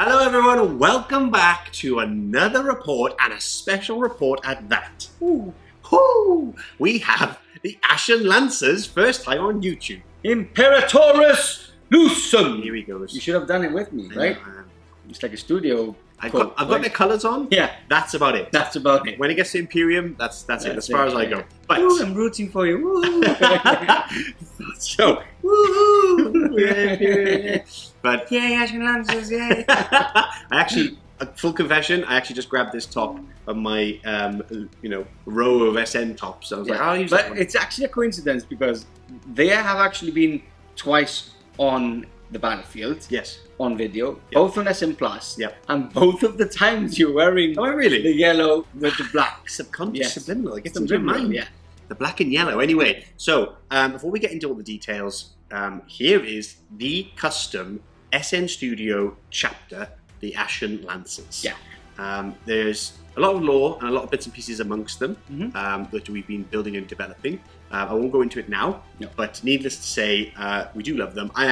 Hello everyone, welcome back to another report, and a special report at that. Ooh. Ooh. We have the Ashen Lancers, first time on YouTube. Imperatores Lucem! Here he goes. You should have done it with me, right? It's like a studio. I've got the colours on. Yeah. That's about it. That's about it. When it gets to Imperium, that's it, as far as I go. But Ooh, I'm rooting for you. Woo. So, woohoo! But yay, Ashen Lancers, yay! Full confession, I actually just grabbed this top of my, row of SN tops. I was like, I'll use that one. It's actually a coincidence because they have actually been twice on the battlefield. Yes. On video, both on SM+, and both of the times you're wearing the yellow with the black. Subconscious, subliminal, it gets into your mind. Yeah. The black and yellow. Anyway, so before we get into all the details, here is the custom SN Studio chapter, the Ashen Lancers. Yeah. There's a lot of lore and a lot of bits and pieces amongst them that we've been building and developing. I won't go into it now, but needless to say, we do love them. I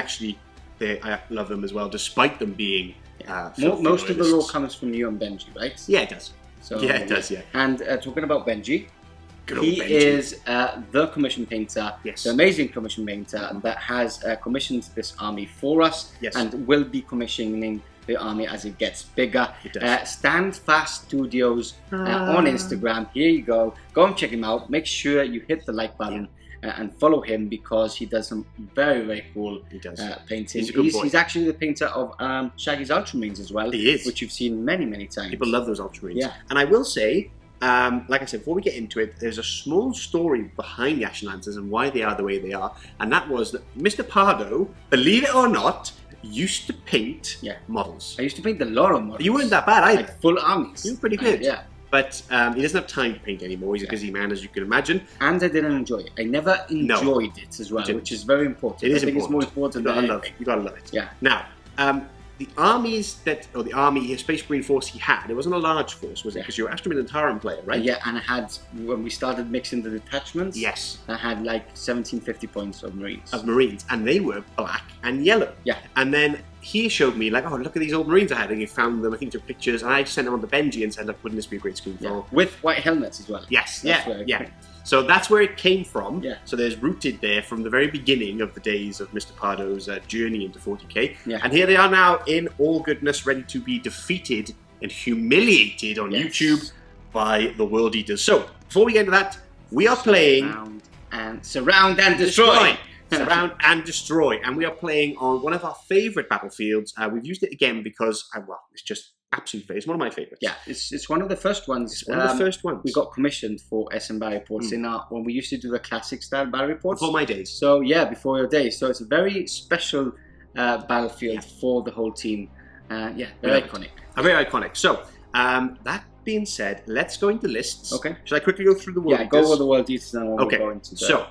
love them as well, despite them being most of the lore comes from you and Benji, right? Yeah, it does. So, yeah, it does, yeah. And talking about Benji, he Benji is the commission painter, the amazing commission painter that has commissioned this army for us and will be commissioning the army as it gets bigger. It does. Stand Fast Studios on Instagram. Here you go. Go and check him out. Make sure you hit the like button. And follow him because he does some very, very cool painting. He's actually the painter of Shaggy's Ultramarines as well. He is. Which you've seen many, many times. People love those Ultramarines. Yeah. And I will say, like I said, before we get into it, there's a small story behind the Ashen Lancers and why they are the way they are. And that was that Mr. Pardo, believe it or not, used to paint models. I used to paint a lot of models. You weren't that bad either. Like full armies. You were pretty good. Yeah. But he doesn't have time to paint anymore. He's a busy man, as you can imagine. And I didn't enjoy it. I never enjoyed it as well, which is very important. It is I think important. It's more important than anything. You gotta love it. Yeah. Now, the armies the army, Space Marine force he had, it wasn't a large force, was it? Because you're Astartes and Taran player, right? Yeah, and I had, when we started mixing the detachments, I had like 1750 points of Marines. And they were black and yellow. Yeah. And then he showed me, like, oh, look at these old Marines I had, and he found them, I think, took pictures, and I sent them on to Benji and said, look, wouldn't this be a great scheme for... With white helmets as well. Yes, yeah. So that's where it came from. Yeah. So there's rooted there from the very beginning of the days of Mr. Pardo's journey into 40k. Yeah. And here they are now in all goodness, ready to be defeated and humiliated on YouTube by the World Eaters. So before we get into that, we are playing... Surround and destroy. Surround and destroy. And we are playing on one of our favourite battlefields. We've used it again because, it's just absolutely favorite. It's one of my favourites. Yeah, it's one of the first ones. It's one of the first ones. We got commissioned for SM battle reports when we used to do the classic style battle reports. Before my days. So yeah, before your days. So it's a very special battlefield for the whole team. Very iconic. Very iconic. So that being said, let's go into lists. Okay. Should I quickly go through the World Eaters? Yeah, go over the World Eaters and then we'll go into the... So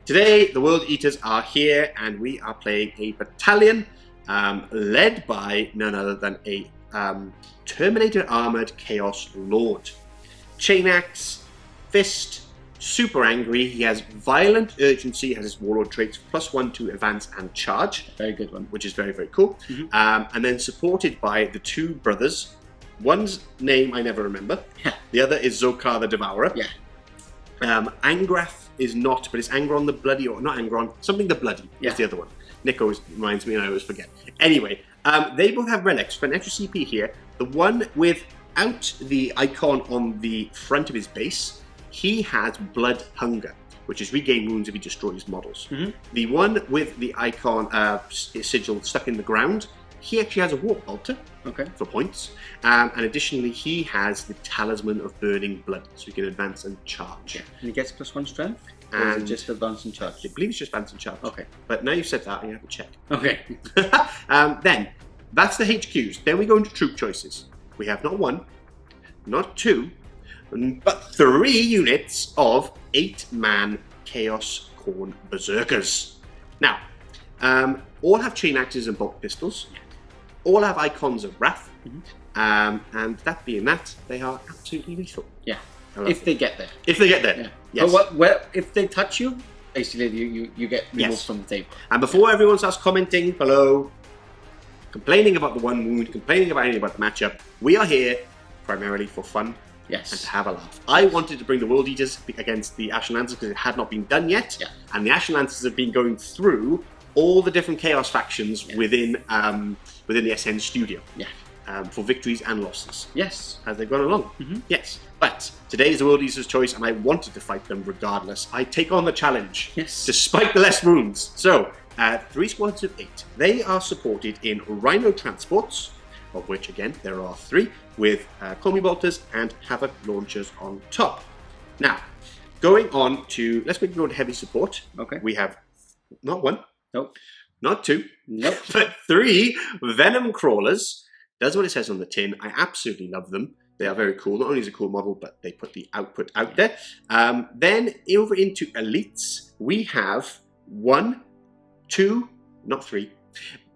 today the World Eaters are here and we are playing a battalion led by none other than a Terminator Armored Chaos Lord. Chain Axe, Fist, super angry. He has Violent Urgency, has his Warlord traits, +1 to advance and charge. Very good one. Which is very, very cool. And then supported by the two brothers. One's name I never remember. The other is Zokar the Devourer. Yeah. Angrath is not, but it's Angron the Bloody, or not Angron, something the Bloody is the other one. Nick always reminds me and I always forget. Anyway, they both have relics. For an extra CP here, the one without the icon on the front of his base, he has Blood Hunger, which is regain wounds if he destroys models. The one with the icon sigil stuck in the ground, he actually has a Warp Bolter for points. And additionally, he has the Talisman of Burning Blood, so he can advance and charge. Yeah. And he gets +1 strength? And just advance and charge? I believe it's just advance and charge. Okay. But now you've said that, I have to check. Okay. Then, that's the HQs. Then we go into troop choices. We have not 1, not 2, but 3 units of 8-man Chaos Khorne Berserkers. Now, all have chain axes and bolt pistols. All have icons of wrath. And that being that, they are absolutely lethal. Yeah. If they get there. If they get there. Yeah. Yes. But if they touch you, basically you get removed from the table. And before everyone starts commenting below, complaining about the one wound, complaining about anything about the matchup. We are here primarily for fun. Yes. And to have a laugh. I wanted to bring the World Eaters against the Ashen Lancers because it had not been done yet. Yeah. And the Ashen Lancers have been going through all the different Chaos factions within the SN studio. Yeah. For victories and losses. Yes. As they've gone along. Yes. But today is the World Eater's choice and I wanted to fight them regardless. I take on the challenge. Yes. Despite the less wounds. So, 3 squads of 8. They are supported in Rhino transports, of which again there are 3, with Combi Bolters and Havoc launchers on top. Now, going on to, let's quickly go to heavy support. Okay. We have not 1. Nope. Not 2. Nope. But 3 Venom Crawlers. Does what it says on the tin. I absolutely love them. They are very cool. Not only is it a cool model, but they put the output out there. Then over into elites, we have 1, 2, not 3,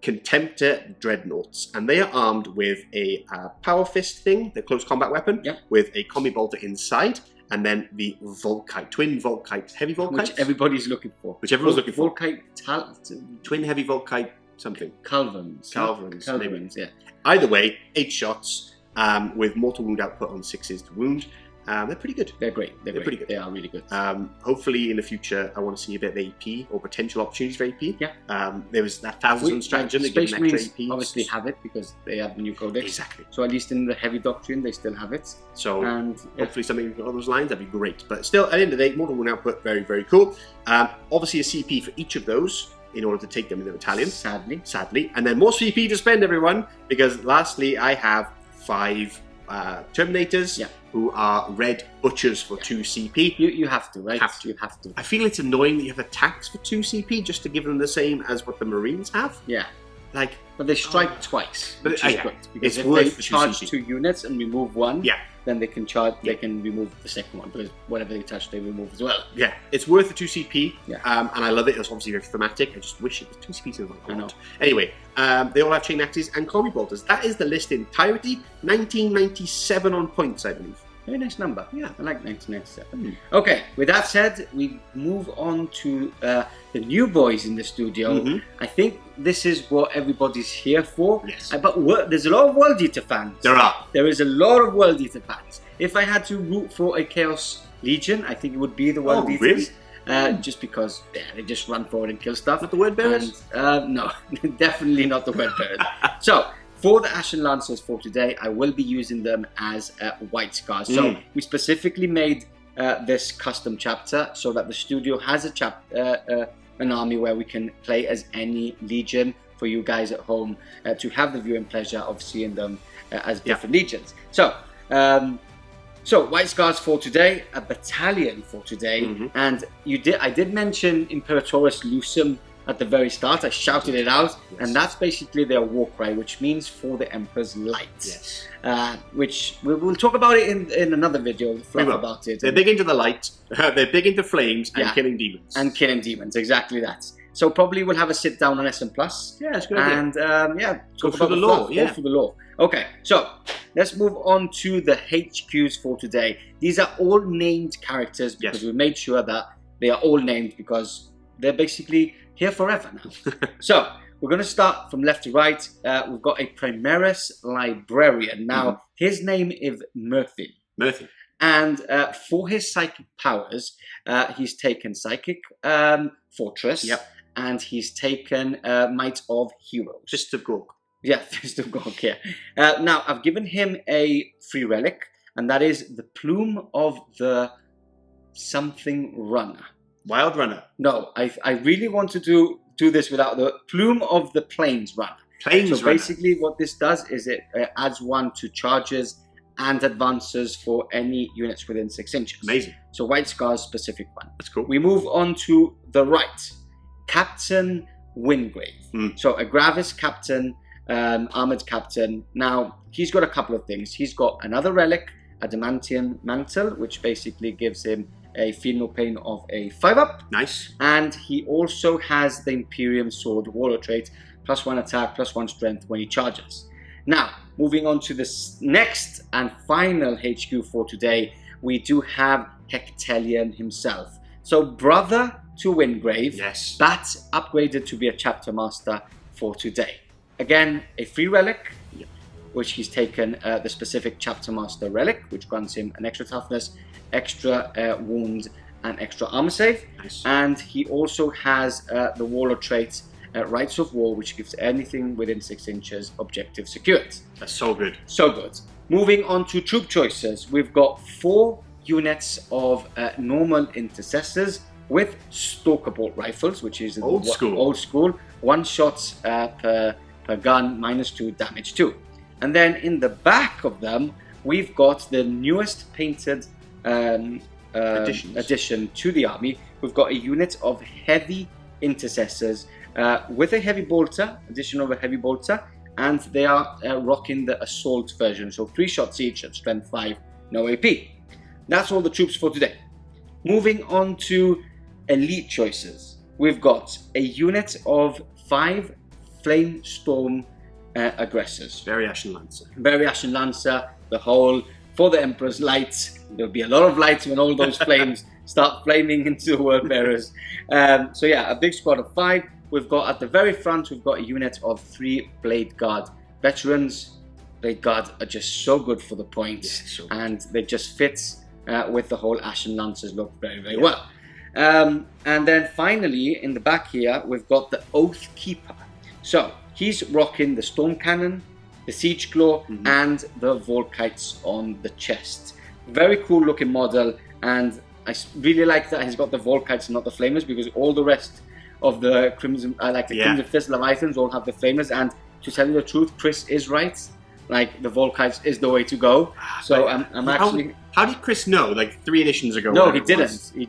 Contemptor Dreadnoughts, and they are armed with a Power Fist thing, the close combat weapon, with a Combi Bolter inside, and then the Volkite, twin Volkite, heavy Volkite, which everybody's looking for. Which everyone's looking for. Volkite, twin heavy Volkite, something. Culverins, yeah. Either way, 8 shots with mortal wound output on 6s to wound. They're pretty good. They're great. They're pretty good. They are really good. Hopefully in the future, I want to see a bit of AP or potential opportunities for AP. Yeah. There was that 1000 stratagem that Space gave Marines extra AP. obviously have it because they have the new codex. Exactly. So at least in the heavy doctrine, they still have it. So and hopefully something along those lines, that'd be great. But still, at the end of the day, mortal wound output, very, very cool. Obviously a CP for each of those in order to take them in the battalion. Sadly. And then more CP to spend, everyone, because lastly, I have 5 Terminators who are red butchers for 2 CP. You have to, right? You have to. I feel it's annoying that you have attacks for 2 CP just to give them the same as what the Marines have. Yeah. Like, but they strike twice, which is good. Because it's if they charge 2 units and remove 1, then they can charge. They can remove the second one because whatever they touch, they remove as well. Yeah, it's worth the 2 CP, and I love it. It's obviously very thematic. I just wish it was 2 CP. I know. Anyway, they all have chain axes and Combi Bolters. That is the list in entirety. 1997 on points, I believe. Very nice number. Yeah, I like 1997. Okay, with that said, we move on to the new boys in the studio. I think this is what everybody's here for. Yes. But there's a lot of World Eater fans. There is a lot of World Eater fans. If I had to root for a Chaos Legion, I think it would be the World Eaters. Really? Just because they just run forward and kill stuff. Not the Word Bearers? No, definitely not the Word Bearers. So, for the Ashen Lancers for today, I will be using them as White Scars. So we specifically made this custom chapter so that the studio has an army where we can play as any legion for you guys at home to have the viewing pleasure of seeing them as different legions. So, White Scars for today, a battalion for today, and I did mention Imperatorus Lucem at the very start. I shouted it out, and that's basically their war cry, which means for the Emperor's Light. Which we'll talk about it in another video, about it. They're big into the light, they're big into flames, and killing demons. And killing demons, exactly that. So probably we'll have a sit down on SM+. Yeah, it's good idea. And go through the lore. Go through the lore. Okay, so let's move on to the HQs for today. These are all named characters because we made sure that they are all named because they're basically here forever now. So we're going to start from left to right. We've got a Primaris Librarian. Now his name is Murphy. And for his psychic powers, he's taken Psychic Fortress, and he's taken Might of Heroes. Fist of Gork. Yeah, Fist of Gork, yeah. Now, I've given him a free relic, and that is the Plume of the Something Runner. Wild Runner. No, I really want to do this without the Plume of the Plains Runner. So basically what this does is it adds 1 to charges and advances for any units within 6 inches. Amazing. So White Scar's specific one. That's cool. We move on to the right. Captain Wingrave. So a Gravis captain, armored captain. Now, he's got a couple of things. He's got another relic, Adamantium Mantle, which basically gives him a Feel No Pain of a 5-up. Nice. And he also has the Imperium Sword Warlord trait, +1 attack, +1 strength when he charges. Now, moving on to this next and final HQ for today, we do have Hectelion himself. So, brother to Wingrave, but upgraded to be a chapter master for today. again, a free relic, which he's taken the specific Chapter Master relic, which grants him an extra toughness, extra wound, and extra armor save. Nice. And he also has the Warlord trait, Rites of War, which gives anything within 6 inches objective secured. That's so good. So good. Moving on to troop choices, we've got 4 units of normal intercessors with Stalker Bolt rifles, which is old school. 1 shot per gun, -2 damage 2. And then in the back of them, we've got the newest painted addition to the army. We've got a unit of heavy intercessors with a heavy bolter, addition of a heavy bolter, and they are rocking the assault version, so 3 shots each at strength 5, no AP. That's all the troops for today. Moving on to elite choices, we've got a unit of 5 Flame Storm aggressors. Very Ashen Lancer. Very Ashen Lancer, the whole for the Emperor's lights. There'll be a lot of lights when all those flames start flaming into the World Bearers. So yeah, a big squad of 5. We've got at the very front, we've got a unit of 3 Blade Guard veterans. Blade Guard are just so good for the points, and they just fit with the whole Ashen Lancers look very, very well. And then finally, in the back here, we've got the Oath Keeper. So he's rocking the Storm Cannon, the Siege Claw, and the Volkites on the chest. Very cool looking model, and I really like that he's got the Volkites and not the Flamers, because all the rest of the Crimson, Crimson Fist Leviathans all have the Flamers. And to tell you the truth, Chris is right. Like, the Volkites is the way to go. So I'm actually... How did Chris know, like 3 editions ago? No, he didn't. He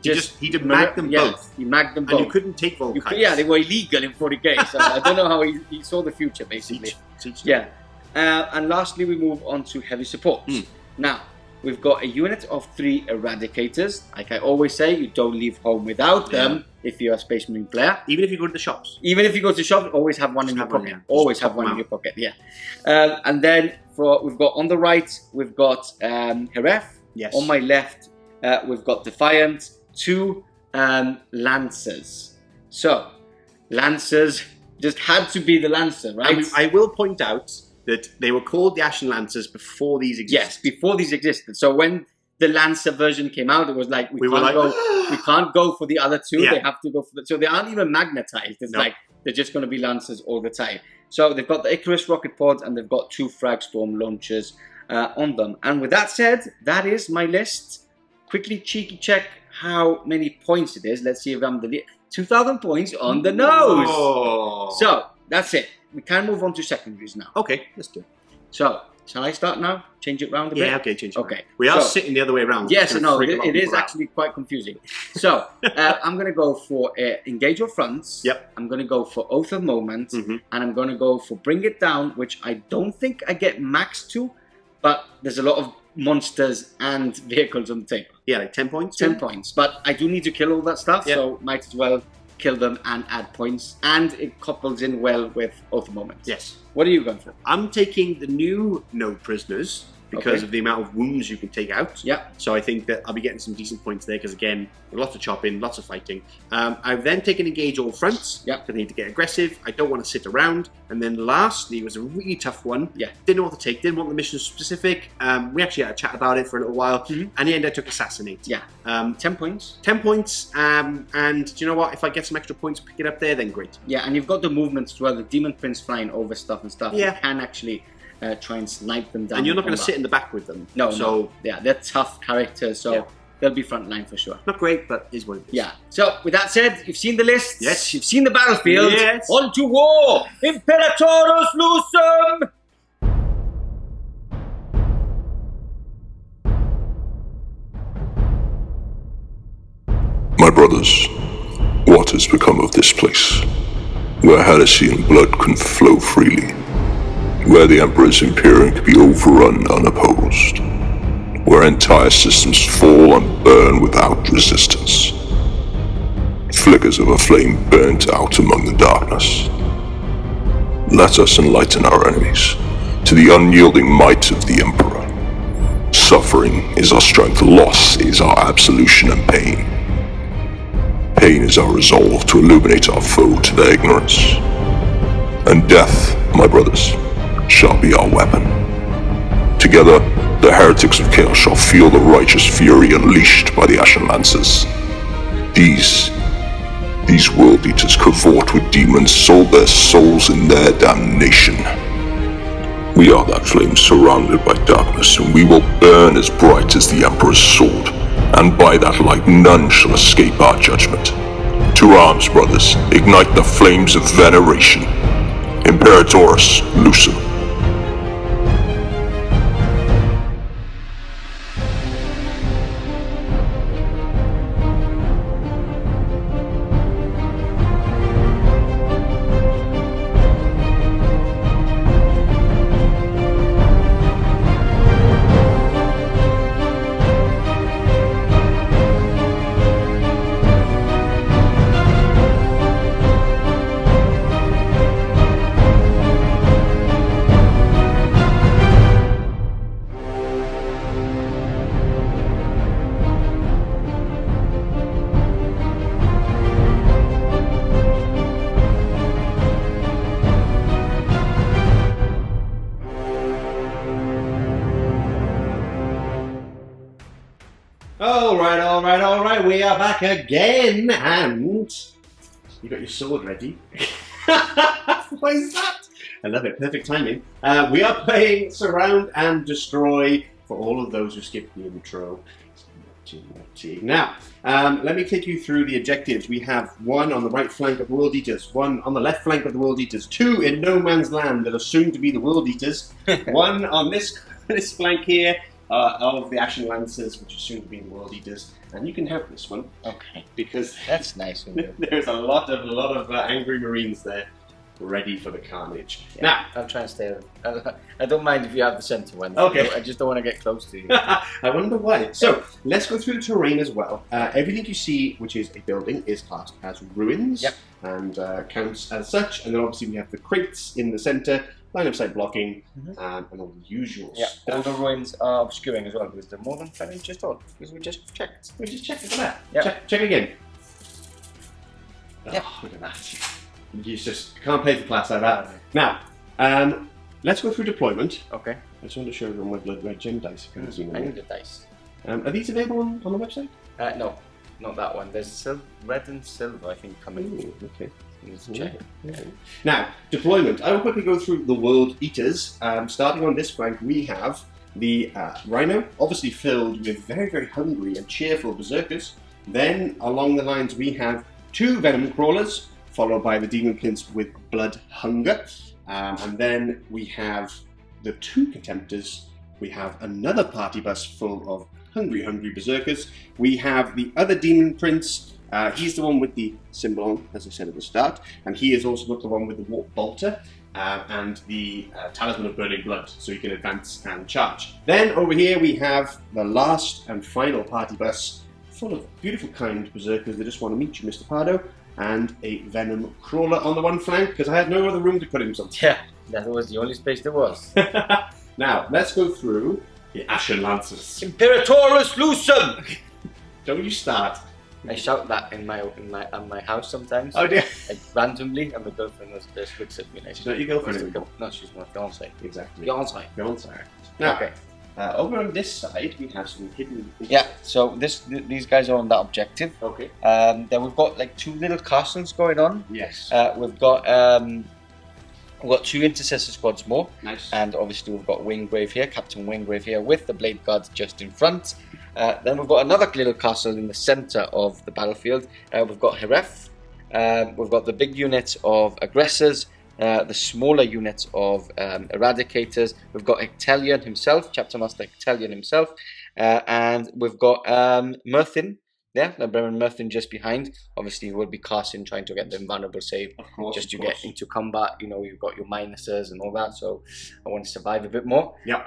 did mag them both. He magged them both. And you couldn't take Volkites. Yeah, they were illegal in 40k, so I don't know how he saw the future, basically. Yeah. And lastly, we move on to heavy support. Now, we've got a unit of 3 Eradicators. Like I always say, you don't leave home without them if you're a Space Marine player. Even if you go to the shops. Even if you go to the shop, always have one in your pocket. Always have one in your pocket, and then we've got on the right, we've got Heref. Yes. On my left, we've got Defiant, 2 Lancers. So, Lancers just had to be the Lancer, right? I mean, I will point out that they were called the Ashen Lancers before these existed. Yes, before these existed. So when the Lancer version came out, it was like, we can't go for the other 2. They have to go for so they aren't even magnetized. It's like they're just going to be Lancers all the time. So they've got the Icarus Rocket Pod, and they've got 2 Fragstorm launchers on them. And with that said, that is my list. Quickly cheeky check how many points it is. Let's see if I'm the 2,000 points on the nose. Oh. So that's it. We can move on to secondaries now. Okay, let's do it. So, shall I start now? Change it round a bit? Yeah, okay, change it round. Okay. We are sitting the other way around. Yes, no, it is actually quite confusing. So, I'm going to go for Engage Your Fronts. Yep. I'm going to go for Oath of Moment. And I'm going to go for Bring It Down, which I don't think I get max to, but there's a lot of monsters and vehicles on the table. Yeah, like 10 points? 10 points. But I do need to kill all that stuff, so might as well kill them and add points. And it couples in well with Oath of Moment. Yes. What are you going for? I'm taking the new No Prisoners because of the amount of wounds you can take out. Yeah. So I think that I'll be getting some decent points there because, again, lots of chopping, lots of fighting. I've then taken Engage All Fronts. Yeah. Because I need to get aggressive. I don't want to sit around. And then lastly was a really tough one. Yeah. Didn't know what to take. Didn't want the mission specific. We actually had a chat about it for a little while. And in the end, I took Assassinate. Yeah. 10 points. 10 points. And do you know what? If I get some extra points, pick it up there, then great. Yeah, and you've got the movements as well. The Demon Prince flying over stuff and stuff. Yeah. You can actually try and snipe them down. And you're not going to sit in the back with them. No, so, no. Yeah, they're tough characters, so they'll be front line for sure. Not great, but is what it is. Yeah. So, with that said, you've seen the lists. Yes. You've seen the battlefield. Yes. On to war! Imperatorus Lucem! My brothers, what has become of this place, where heresy and blood can flow freely, where the Emperor's Imperium can be overrun unopposed, where entire systems fall and burn without resistance, flickers of a flame burnt out among the darkness. Let us enlighten our enemies to the unyielding might of the Emperor. Suffering is our strength, loss is our absolution and pain. Pain is our resolve to illuminate our foe to their ignorance, and death my brothers, shall be our weapon. Together, the heretics of chaos shall feel the righteous fury unleashed by the Ashen Lancers. These world eaters cavort with demons, sold their souls in their damnation. We are that flame surrounded by darkness, and we will burn as bright as the Emperor's sword, and by that light none shall escape our judgment. To arms, brothers, ignite the flames of veneration. Imperatoris Lucem. Alright, we are back again, and you got your sword ready. What is that? I love it, perfect timing. We are playing Surround and Destroy for all of those who skipped the intro. Now, let me take you through the objectives. We have one on the right flank of the World Eaters, one on the left flank of the World Eaters, two in no man's land that are soon to be the World Eaters, one on this flank here of the Ashen Lancers, which is soon to be the World Eaters, and you can have this one. Okay. Because that's nice. There's a lot of angry Marines there, ready for the carnage. Yeah, now, I'll try and stay. I don't mind if you have the centre one. Okay. I just don't want to get close to you. I wonder why. So let's go through the terrain as well. Everything you see, which is a building, is classed as ruins. Yep. And counts as such. And then obviously we have the crates in the centre, line of sight blocking, and all the usual stuff. All the ruins are obscuring as well, because they're more than 10 inches tall. Because we just checked. We just checked. Look at that. Yep. Check again. Yep. Oh, look at that. You just can't play the class like that. Now, let's go through deployment. Okay. I just want to show everyone my blood red gem dice. I need the dice. Are these available on the website? No, not that one. There's red and silver, I think, coming. Ooh, okay. Let's check. Okay. Now, deployment. I will quickly go through the World Eaters. Starting on this flank, we have the Rhino, obviously filled with very, very hungry and cheerful berserkers. Then, along the lines, we have two Venom Crawlers, followed by the Demon Prince with blood hunger. And then we have the two Contemptors. We have another party bus full of hungry berserkers. We have the other Demon Prince. He's the one with the symbol on, as I said at the start. And he is also the one with the Warp Bolter and the Talisman of Burning Blood, so you can advance and charge. Then over here we have the last and final party bus, full of beautiful, kind berserkers that just want to meet you, Mr. Pardo. And a Venom Crawler on the one flank, because I had no other room to put him something. Yeah, that was the only space there was. Now, let's go through the Ashen Lancers. Imperatoris Lucem! Don't you start. I shout that in my house sometimes. Oh dear. Like randomly, and my girlfriend just looks at me like... She's not your girlfriend anymore? No, she's my fiancée. Exactly. Fiancée. Now, okay. Over on this side, we have some hidden... Yeah, so these guys are on that objective. Okay. Then we've got like two little castles going on. Yes. We've got two intercessor squads more. Nice. And obviously we've got Wingrave here, Captain Wingrave here, with the Blade Guards just in front. Then we've got another little castle in the centre of the battlefield. We've got Heref. We've got the big unit of aggressors. The smaller units of eradicators. We've got Ectelion himself, Chapter Master Ectelion himself, and we've got Murthin, Baron Murthin just behind. Obviously, he will be casting, trying to get the invulnerable save, just to get into combat. You know, you've got your minuses and all that, so I want to survive a bit more. Yeah.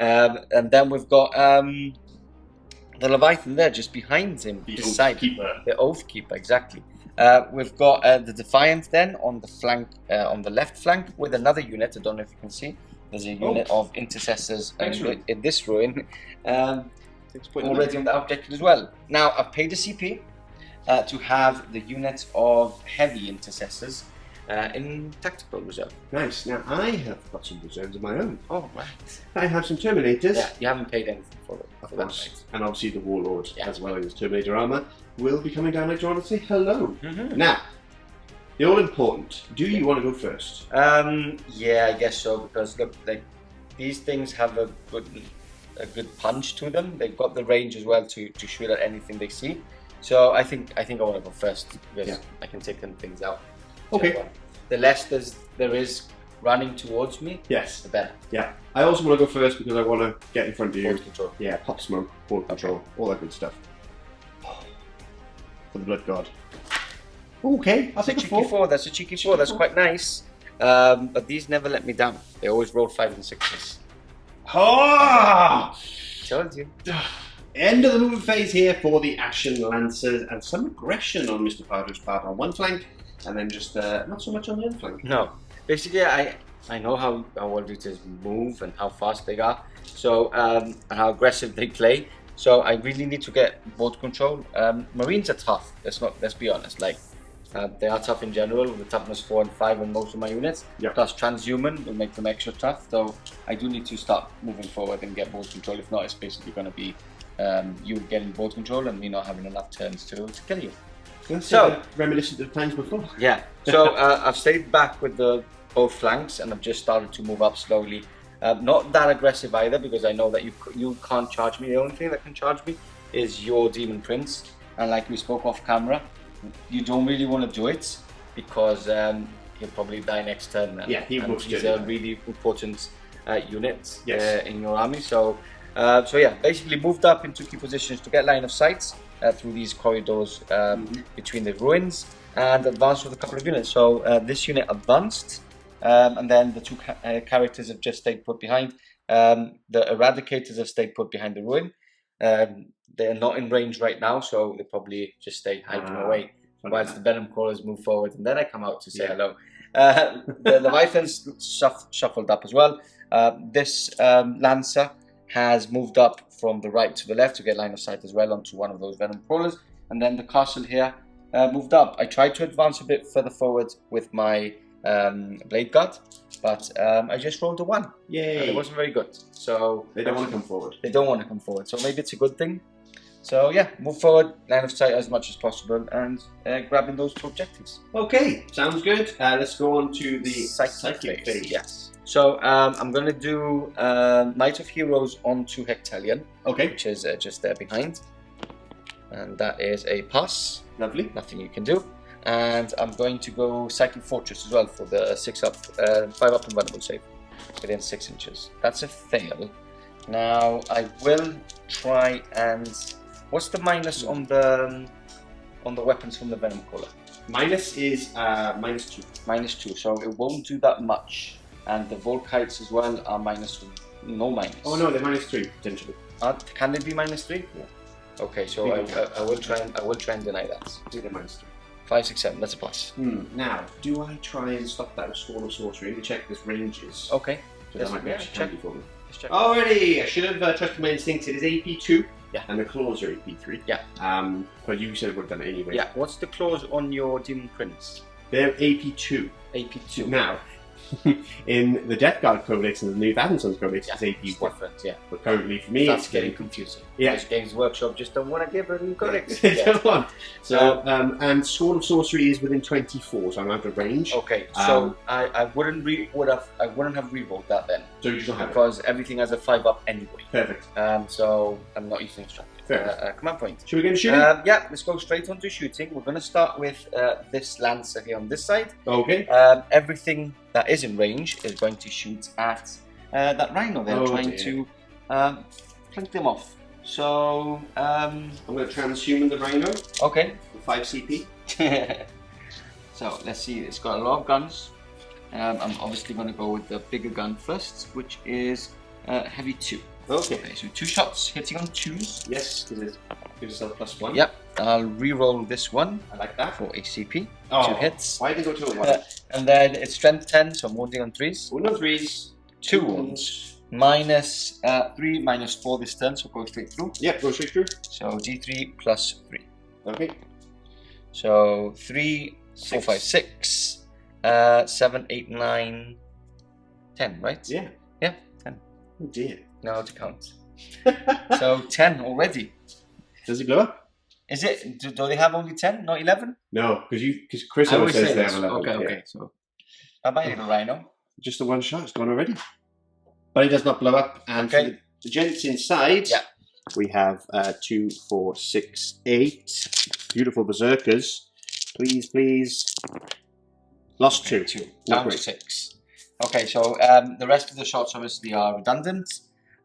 And then we've got the Leviathan there, just behind him, beside the Oath Keeper, exactly. We've got the Defiant then on the flank, on the left flank, with another unit. I don't know if you can see. There's a unit of intercessors in this ruin, already on the objective as well. Now I've paid a CP to have the unit of heavy intercessors in tactical reserve. Nice. Now I have got some reserves of my own. Oh, right. I have some Terminators. Yeah, you haven't paid anything for it. Of course. And obviously the Warlord, as well as Terminator armor, will be coming down later on to say hello. Now, the all important. Do you want to go first? Yeah, I guess so, because look, like these things have a good punch to them. They've got the range as well to shoot at anything they see. So I think I want to go first because I can take them things out. Okay. The less there is running towards me, the better. Yeah. I also want to go first because I want to get in front of you. Board control. Yeah, pop smoke, board control, all that good stuff. For the blood god. Okay, I'll take a cheeky 4. That's a cheeky 4. That's quite nice. But these never let me down. They always roll 5 and 6s. Oh! Told you. End of the movement phase here for the Ashen Lancers, and some aggression on Mr. Pardo's part on one flank, and then just not so much on the other flank. No. Basically, I know how Warlords move and how fast they are, so and how aggressive they play. So I really need to get board control. Marines are tough. Let's be honest. Like they are tough in general, with toughness 4 and 5 on most of my units. Plus transhuman will make them extra tough. So I do need to start moving forward and get board control. If not, it's basically going to be you getting board control and me not having enough turns to kill you. So reminiscent of times before. Yeah. So I've stayed back with both flanks, and I've just started to move up slowly. Not that aggressive either, because I know that you can't charge me. The only thing that can charge me is your Demon Prince, and like we spoke off camera, you don't really want to do it because he'll probably die next turn. He will. He's a really important unit in your army. So yeah, basically moved up into key positions to get line of sight through these corridors between the ruins, and advanced with a couple of units. So this unit advanced, and then the two characters have just stayed put behind. The Eradicators have stayed put behind the ruin. They're not in range right now, so they probably just stay hiding away whilst the Venom Crawlers move forward, and then I come out to say hello. The Leviathans shuffled up as well. This Lancer has moved up from the right to the left to get line of sight as well onto one of those Venom Crawlers, and then the castle here moved up. I tried to advance a bit further forward with my Blade Guard, but I just rolled a 1. Yay! And it wasn't very good. So they don't want to come forward. They don't want to come forward. So maybe it's a good thing. So yeah, move forward, line of sight as much as possible, and grabbing those 2 objectives. Okay, sounds good. Let's go on to the psychic phase. Yes. So I'm going to do Knight of Heroes onto Hectalion. Okay. Which is just there behind. And that is a pass. Lovely. Nothing you can do. And I'm going to go Psychic Fortress as well for the 5 up invulnerable save within 6 inches. That's a fail. Now I will try and... What's the minus on the weapons from the Venom Crawler? Minus is -2. -2, so it won't do that much. And the Volkites as well are no minus. Oh no, they're -3 potentially. Can they be -3? Yeah. Okay, so I will try and deny that. I think they're -3. 5, 6, 7. That's a plus. Now, do I try and stop that with Sworn of Sorcery to check this ranges? Okay. So that might be check for me. Check. Alrighty, I should have trusted my instincts. It is AP2. Yeah. And the claws are AP3. Yeah. But you said we've done it anyway. Yeah. What's the claws on your Demon Prince? They're AP2. AP2. Now, in the Death Guard Codex and the New Sons Codex, it's AP1. Different, yeah. But currently for me, that's getting confusing. Yeah. This Games Workshop just don't want to give a new codex. They don't want. So, and Sword of Sorcery is within 24, so I'm out of range. Okay, so I wouldn't have rerolled that then. So you just don't have because everything has a 5 up anyway. Perfect. So I'm not using instructor. Fair. Command point. Should we go into shooting? Yeah, let's go straight on to shooting. We're going to start with this Lancer here on this side. Okay. Everything that is in range is going to shoot at that Rhino there, trying to flank them off. So I'm going to transhuman the Rhino. Okay. For 5 CP. So let's see. It's got a lot of guns. I'm obviously going to go with the bigger gun first, which is heavy 2. Okay. So 2 shots hitting on 2s. Yes, because it gives us a +1. Yep. I'll re-roll this one. I like that. For ACP. Oh, 2 hits. Why did they go to a 1? And then it's strength 10, so I'm wounding on 3s. Wound on 3s. 2 wounds. -3, -4 this turn, so go straight through. Yep, go straight through. So D3 +3. Okay. So 3, 4, 5, 6. 7, 8, 9, 10, right? Yeah. Yeah, 10. Oh dear. Know how to count. So 10 already. Does it blow up? Is it? Do they have only 10, not 11? No, because Chris always says they have 11. Okay. So I might need a rhino. Just the one shot, it's gone already. But it does not blow up. And for the gents inside, we have 2, 4, 6, 8 beautiful berserkers. Please. Lost 2. Down to 6. Okay, so the rest of the shots obviously are redundant.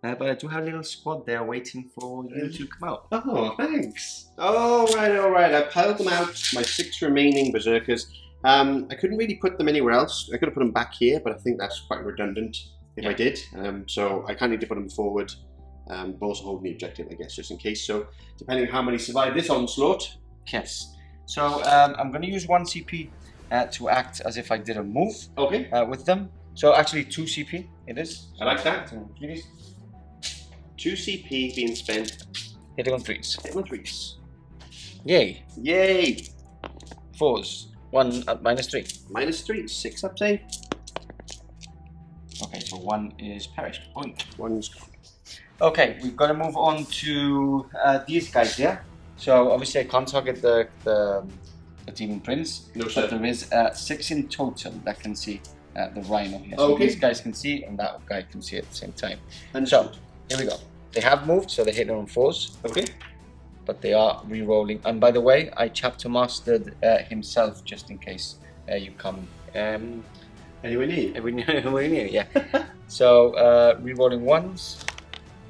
But I do have a little squad there waiting for you to come out. Oh, thanks. All right. I piled them out, my 6 remaining berserkers. I couldn't really put them anywhere else. I could have put them back here, but I think that's quite redundant if I did. So I kind of need to put them forward, but also holding the objective, I guess, just in case. So depending on how many survive this onslaught. Yes. So I'm going to use 1 CP to act as if I did a move with them. So actually 2 CP it is. I like that. 2 CP being spent. Hitting on 3s. Hitting on 3s. Yay. 4s. 1 at -3. -3. 6 up, say. Okay, so 1 is perished. Boink. 1's gone. Okay, we've got to move on to these guys here. So obviously I can't target the Demon Prince. No, sir. But there is 6 in total that can see the Rhino here. So these guys can see and that guy can see at the same time. So here we go. They have moved, so they're hitting on 4s. Okay. But they are re-rolling. And by the way, I chapter mastered himself just in case you come anywhere near. Anywhere near, yeah. So re-rolling 1s.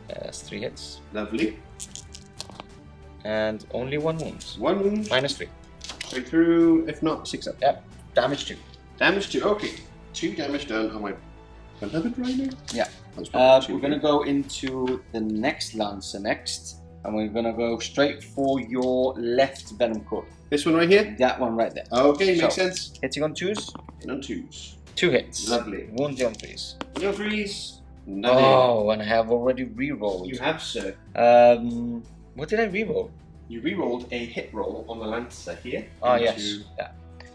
That's 3 hits. Lovely. And only 1 wound. 1 wound. -3. Straight through, if not 6 up. Yep. Damage 2. Damage 2. Okay. 2 damage done on my beloved Rhino. Yeah. We're going to go into the next Lancer next. And we're going to go straight for your left Venom Crawler. This one right here? That one right there. Okay, makes sense. Hitting on 2s? Hitting on 2s. 2 hits. Lovely. Wounding on 3s. No 3s. Oh, and I have already re-rolled. You have, sir. What did I re-roll? You re-rolled a hit roll on the Lancer here. Oh, yes. Yeah.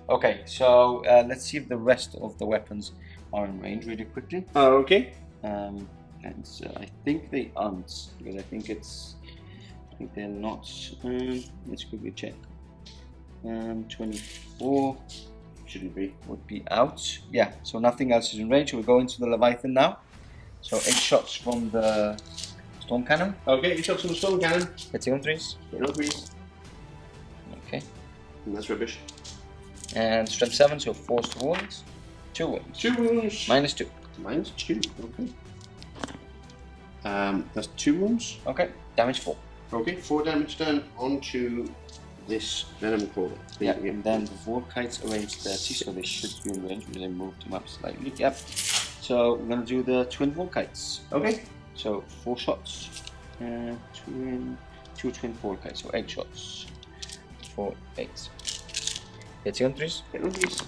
Okay, so let's see if the rest of the weapons are in range really quickly. Okay. And so I think they aren't, because I think they're not. Let's quickly check. 24 shouldn't be. Would be out. Yeah, so nothing else is in range. So we're going to the Leviathan now. So 8 shots from the Storm Cannon. Okay, 8 shots from the Storm Cannon. Hitting on 3s. Hitting on 3s. Okay. And that's rubbish. And strength 7, so forced wounds. 2 wounds. 2 wounds. -2. -2. Okay. That's 2 wounds. Okay. Damage 4. Okay, 4 damage done onto this Venom Crawler. Yeah, and then the Vorkites arranged 30, so they should be in range. They moved them up slightly. Yep. So we're gonna do the twin Vorkites. Okay. So 4 shots. Two twin Vorkites, so 8 shots. 4, 8. Hitting on 3s. Hitting on 3s.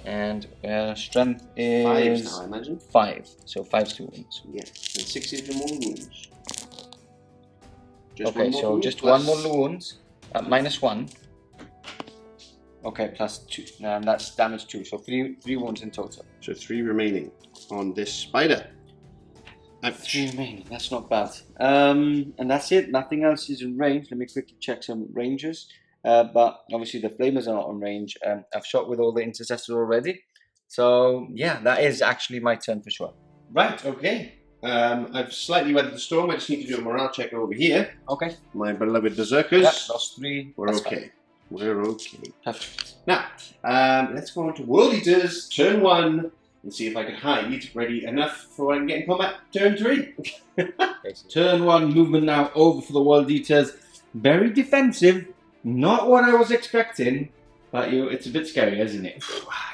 And strength is 5 now, I imagine. 5, so 5's 2 wounds. Yeah, and 6 is more wounds. Okay, so just 1 more wound at -1. Okay, +2, and that's damage 2, so 3 wounds in total. So 3 remaining on this spider. 3 remaining, that's not bad. And that's it, nothing else is in range. Let me quickly check some ranges. But obviously the flamers are not on range. I've shot with all the intercessors already. So yeah, that is actually my turn for sure. Right, okay. I've slightly weathered the storm. I just need to do a morale check over here. Okay. My beloved berserkers. Yep, lost 3. We're okay. Fine. We're okay. Perfect. Now, let's go on to World Eaters, turn 1, and see if I can hide ready enough for when I can get in combat turn 3. Turn 1, movement now over for the World Eaters. Very defensive. Not what I was expecting, but it's a bit scary, isn't it?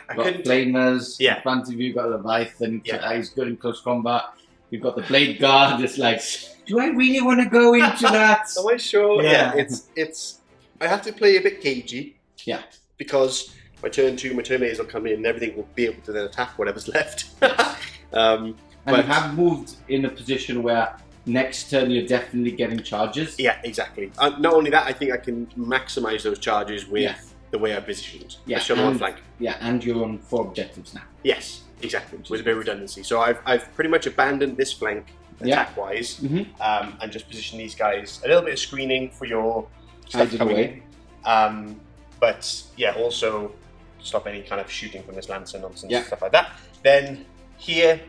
You've got flamers in front of you, you've got Leviathan, he's good in close combat. You've got the Blade Guard, it's like, do I really want to go into that? Am I sure? Yeah, it's. I have to play a bit cagey. Yeah. Because my turn 2, my turn 8 will come in and everything will be able to then attack whatever's left. And you have moved in a position where next turn you're definitely getting charges. Yeah, exactly. Not only that, I think I can maximise those charges with the way I positioned. Yeah, Let's show them on flank. Yeah, and you're on 4 objectives now. Yes, exactly. With a bit of redundancy. So I've pretty much abandoned this flank attack-wise, and just positioned these guys. A little bit of screening for your stuff coming in. But yeah, also stop any kind of shooting from this Lancer nonsense, stuff like that. Then here,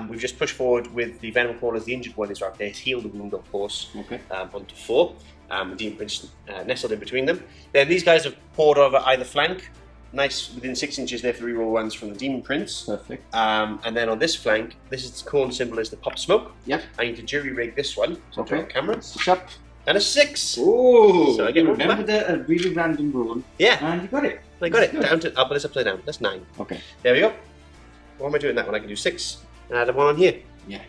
we've just pushed forward with the Venom Crawlers. The injured one is right there. He's healed the wound, of course, onto 4. The Demon Prince nestled in between them. Then these guys have poured over either flank. Nice, within 6 inches there for the reroll ones from the Demon Prince. Perfect. And then on this flank, this is the corner symbol is the pop smoke. Yep. I need to jury rig this one. So on camera. 6 up. And a 6. Ooh. So I get one remember a really random roll. Yeah. And you got it. I got it. Down to, but it's upside down. That's 9. Okay. There we go. What am I doing that one? I can do 6 and add 1 on here. Yeah.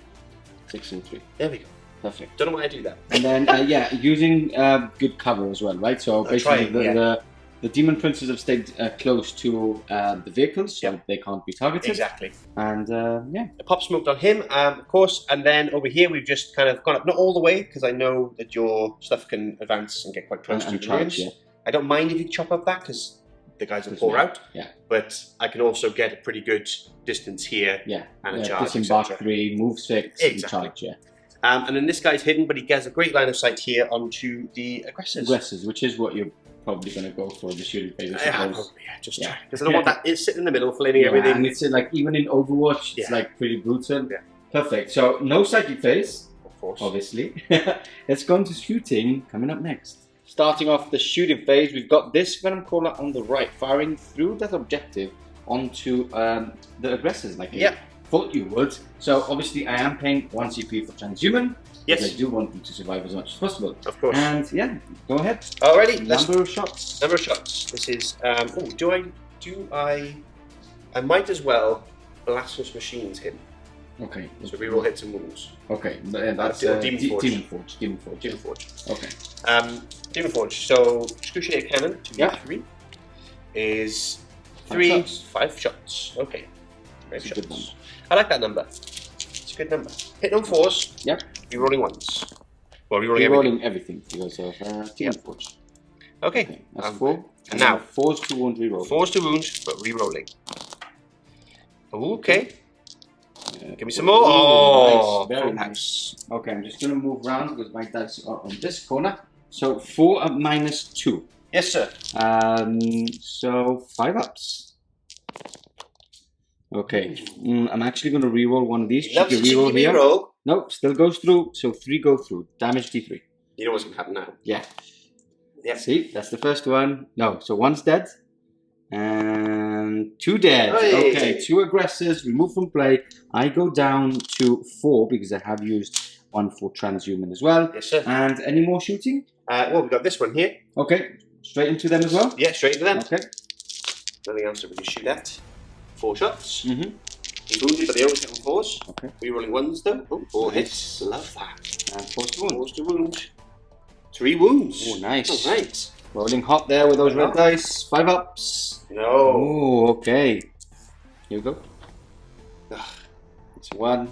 6 and 3. There we go. Perfect. Don't know why I do that. And then, yeah, using good cover as well, right? So basically, the Demon Princes have stayed close to the vehicles, so they can't be targeted. Exactly. And yeah. The pop smoked on him, of course. And then over here, we've just kind of gone up, not all the way, because I know that your stuff can advance and get quite close to the ruins. I don't mind if you chop up that, because the guys will pour out. Yeah. But I can also get a pretty good distance here. Yeah. And a charge. Disembark 3, move 6, and charge. Yeah. And then this guy's hidden, but he gets a great line of sight here onto the aggressors. Aggressors, which is what you're probably going to go for the shooting phase. Just try. Because I don't want that. It's sitting in the middle, flaming everything. And it's like, even in Overwatch, it's like pretty brutal. Yeah. Perfect. So, no psychic phase, of course. Obviously. Let's go into shooting coming up next. Starting off the shooting phase, we've got this Venom Crawler on the right, firing through that objective onto the aggressors. Like thought you would. So obviously I am paying 1 CP for transhuman. Yes. I do want them to survive as much as possible. Of course. And yeah, go ahead. Alrighty. Number of shots. Number of shots. This is I might as well blasphemous machines him. Okay. So reroll hits and wounds. Okay. That's Demon Forge. Demon Forge. Okay. Demon Forge. So excruciating cannon 2d3 is 5 shots. Okay. 5 shots. I like that number. It's a good number. Hitting on 4s. Yep. Rerolling 1s. Well, rerolling everything because of Demon Forge. Okay. That's 4. And now 4s to wound reroll. 4s to wound, but rerolling. Okay. Give me some more. Oh, nice. Very nice. Okay, I'm just going to move around because my dice are on this corner. So 4 up -2. Yes, sir. So 5 ups. Okay, I'm actually going to reroll one of these. Cheeky reroll here. Nope, still goes through. So 3 go through. Damage D3. You know what's going to happen now? Yeah. See, that's the first one. No, so 1's dead. And 2 dead. Hey. Okay, 2 aggressors removed from play. I go down to 4 because I have used 1 for transhuman as well. Yes, sir. And any more shooting? Well, we've got this one here. Okay, straight into them as well? Yeah, straight into them. Okay. Nothing else to really shoot at. 4 shots. He's wounded, but they always hit on 4s. Okay. Rerolling 1s though. Oh, 4 hits. Love that. And 4s to wound. 4s to wound. 3 wounds. Oh, nice. All right. Rolling hot there with those red dice. 5 ups. No. Oh, okay. Here we go. It's 1.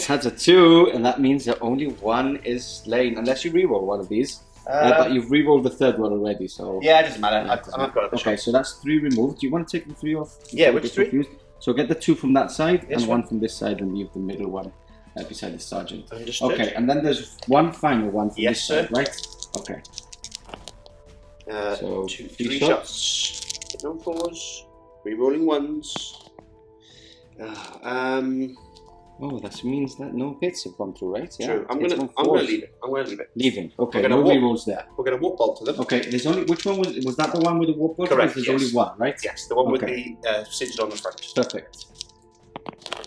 That's a 2, and that means that only 1 is slain, unless you reroll one of these. But you've rerolled the 3rd one already, so... Yeah, it doesn't matter. I've got it. Okay, so that's 3 removed. Do you want to take the 3 off? Yeah, which 3? Confused? So get the 2 from that side, and 1 from this side, and leave the middle one beside the sergeant. Understood. Okay, and then there's 1 final one from this side, right? Okay. So 3 shots. Hitting on 4s. Rerolling 1s. Oh, that means that no hits have gone through, right? True. I'm gonna leave it. I'm gonna leave it. Leaving. Okay. No rerolls there. We're gonna warp bolt to them. Okay. There's only which one was that the one with the warp bolt? Correct. There's only 1, right? Yes, the one with the sigil on the front. Perfect.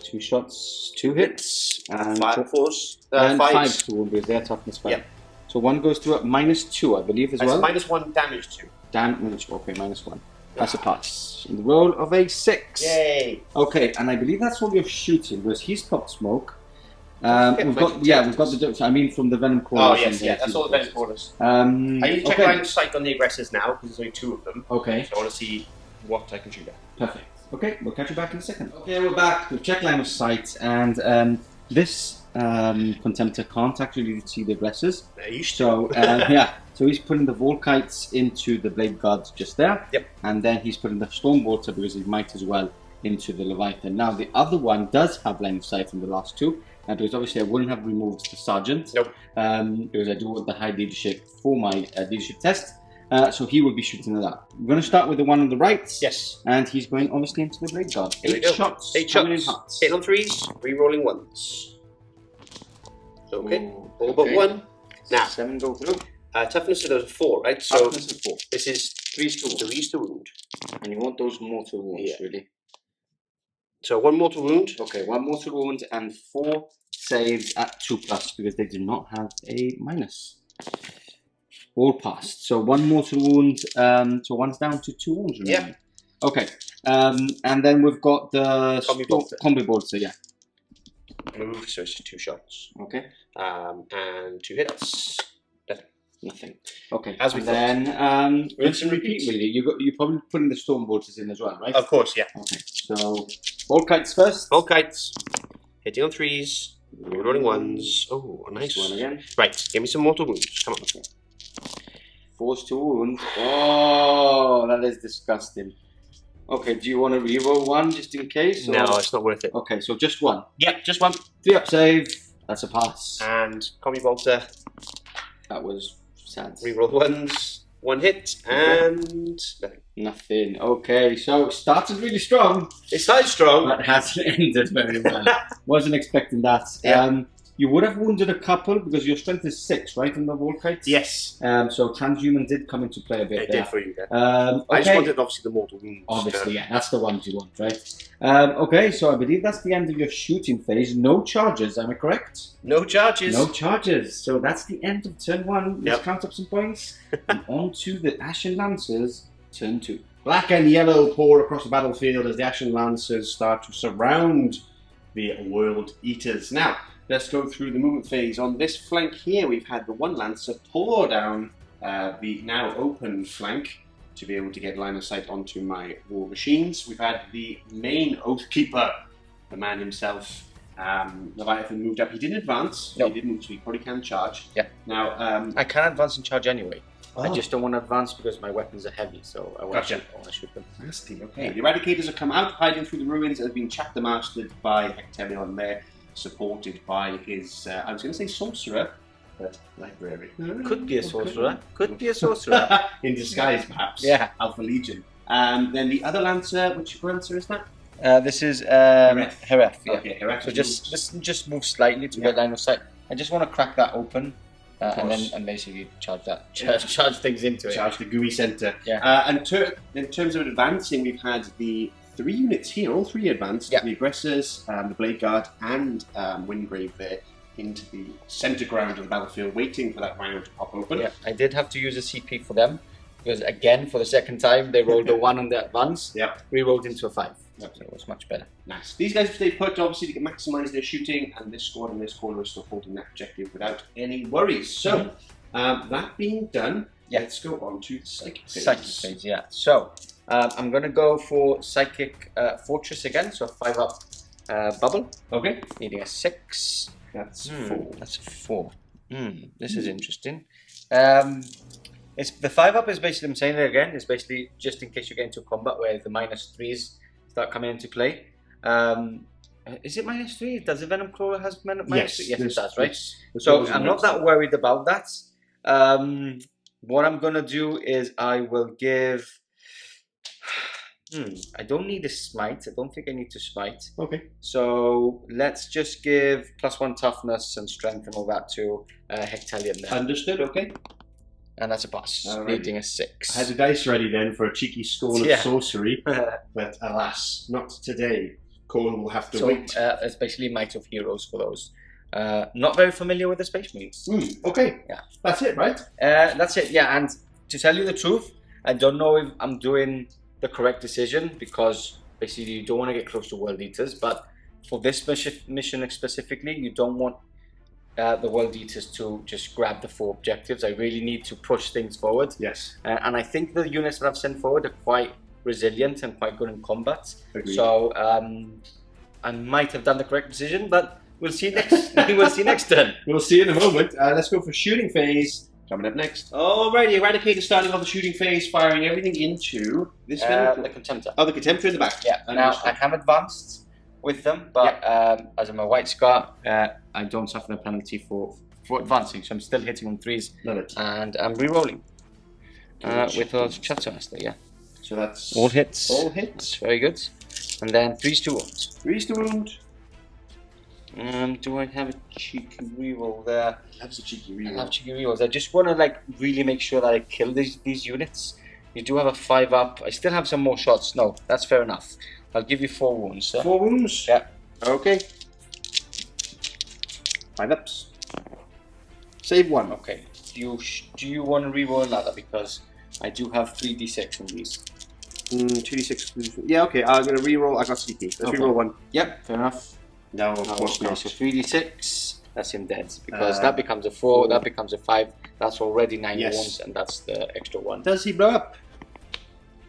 2 shots, 2 hits, and 5 4s. And 5 5 to wound because they're toughness 5. Yeah. So 1 goes through at -2, I believe, as well. -1 damage to. Damage. Okay, -1. That's a pass. In the roll of a 6. Yay! Okay, and I believe that's all your shooting because he's popped smoke. We've got the. I mean, from the Venom Crawlers. Oh yes, that's all the Venom Crawlers. I need to check line of sight on the aggressors now because there's only 2 of them. Okay. So I want to see what I can shoot at. Perfect. Okay, we'll catch you back in a second. Okay, we're back. We've checked line of sight, and this Contemptor can't actually see the aggressors. They're used to. So So he's putting the Volkites into the Blade Guards just there. Yep. And then he's putting the Stormbolter, because he might as well, into the Leviathan. Now the other one does have line of sight from the last two, because obviously I wouldn't have removed the Sergeant. Nope. Because I do want the high leadership for my leadership test. So he will be shooting at that. I'm going to start with the one on the right. Yes. And he's going obviously into the Blade Guard. Here we 8 go. shots. 8 Coming shots. in hearts. Hit on 3s, re-rolling 1s. Okay. Ooh, All but 1. Now, 7 go through. toughness of those are 4, right? So Toughness is 4. this is 3s to wound. 3s to wound. And you want those mortal wounds, really. So 1 mortal wound. Okay, 1 mortal wound and 4 saves at 2+, because they do not have a minus. All passed. So 1 mortal wound, so 1's down to 2 wounds. Remember? Yeah. Okay. And then we've got the combi bolter, yeah. Move, so it's just 2 shots. Okay. And 2 hits. Nothing. Okay. As we then rinse and repeat. really. You're probably putting the storm bolters in as well, right? Of course, yeah. Okay. So Volkites first. Volkites. Hitting on 3s. Rolling 1s. Oh, nice. One again. Right, give me some mortal wounds. Come on. Okay. Force to wound. Oh, that is disgusting. Okay, do you want to reroll 1 just in case? Or? No, it's not worth it. Okay, so just 1. Yep, just 1. 3 up save. That's a pass. And combi bolter. That was sad. Reroll 1s. 1 hit and nothing. Nothing. Okay, so it started really strong. It started strong. But hasn't ended very well. Wasn't expecting that. Yeah. You would have wounded a couple because your strength is 6, right, on the Volkites? Yes. So transhuman did come into play a bit It there. did for you, yeah. Okay. I just wanted, obviously, the mortal wounds. Obviously, yeah, that's the ones you want, right? Okay, so I believe that's the end of your shooting phase. No charges, am I correct? No charges. No charges. So that's the end of turn 1. Let's Yep. count up some points. And on to the Ashen Lancers, turn 2. Black and yellow pour across the battlefield as the Ashen Lancers start to surround the World Eaters. Now, let's go through the movement phase. On this flank here, we've had the one Lancer pour down the now open flank to be able to get line of sight onto my war machines. We've had the main Oathkeeper, the man himself. Leviathan moved up. He didn't advance. Nope. He didn't, so he probably can charge. Yeah. Now, I can advance and charge anyway. Oh. I just don't want to advance because my weapons are heavy, so I want to shoot them. nasty. Okay. The Eradicators have come out, hiding through the ruins, and have been chapter mastered by Hectelion there, supported by his, I was going to say sorcerer, but library. Could be a sorcerer. Could be a sorcerer. In disguise, perhaps. Yeah. Alpha Legion. Then the other Lancer, which Lancer is that? This is Hereth. Hereth, yeah. Okay, Hereth. So just move slightly to get line of sight. I just want to crack that open, and basically charge that, charge things into it. Charge the GUI center. Yeah. And in terms of advancing, we've had the 3 units here, all 3 advanced. Yeah. The Aggressors, the Blade Guard, and Windgrave there into the center ground of the battlefield, waiting for that round to pop open. Yeah, I did have to use a CP for them because again, for the second time, they rolled a 1 on the advance. Yeah. We rolled into a 5. Yep. So it was much better. Nice. These guys stay put, obviously, to maximise their shooting, and this squad in this corner is still holding that objective without any worries. So, that being done, let's go on to the Psychic phase. Psychic phase, yeah. So, I'm going to go for Psychic Fortress again, so a 5-up bubble. Okay. Needing a 6. That's 4. That's a 4. This is interesting. It's the 5-up is basically, I'm saying it again, is basically just in case you get into combat where the -3s start coming into play. Is it -3? Does the Venom Crawler has -3? Yes, it does, right? So I'm not that worried about that. What I'm going to do is I will give... I don't need a smite. I don't think I need to smite. Okay. So let's just give +1 toughness and strength and all that to Hectelion there. Understood, okay. And that's a pass, Alright. needing a 6. I had the dice ready then for a cheeky scorn of sorcery, but alas, not today. Corn will have to wait. It's basically Might of Heroes for those. Not very familiar with the Space Marines. Okay, yeah. That's it, right? That's it, yeah. And to tell you the truth, I don't know if I'm doing the correct decision because basically you don't want to get close to World Eaters, but for this mission specifically, you don't want the World Eaters to just grab the 4 objectives. I really need to push things forward. Yes. And I think the units that I've sent forward are quite resilient and quite good in combat. Agreed. So I might have done the correct decision, but we'll see next. We'll see next turn. We'll see in a moment. Let's go for shooting phase. Coming up next. Alrighty, Eradicator starting off the shooting phase, firing everything into this the Contemptor. Oh, the Contemptor in the back. Yeah. Now I have advanced with them, but as I'm a White Scar, I don't suffer a penalty for advancing, so I'm still hitting on 3s. Love it. And I'm re-rolling with those Chapter. Yeah. So that's all hits. All hits. That's very good. And then 3s to wound. 3s to wound. Do I have a cheeky reroll there? That's a cheeky reroll. I have cheeky rerolls. I just want to like really make sure that I kill these units. You do have a 5-up. I still have some more shots. No, that's fair enough. I'll give you 4 wounds. Sir. 4 wounds? Yeah. Okay. 5-ups. Save 1. Okay. Do you want to reroll another, because I do have 3d6 on these. 2d6. Yeah. Okay. I'm gonna reroll. I got CP. Let's reroll 1. Yep. Fair enough. No, of course not. So 3d6. That's him dead, because that becomes a 4. That becomes a 5. That's already 9 wounds, and that's the extra 1. Does he blow up?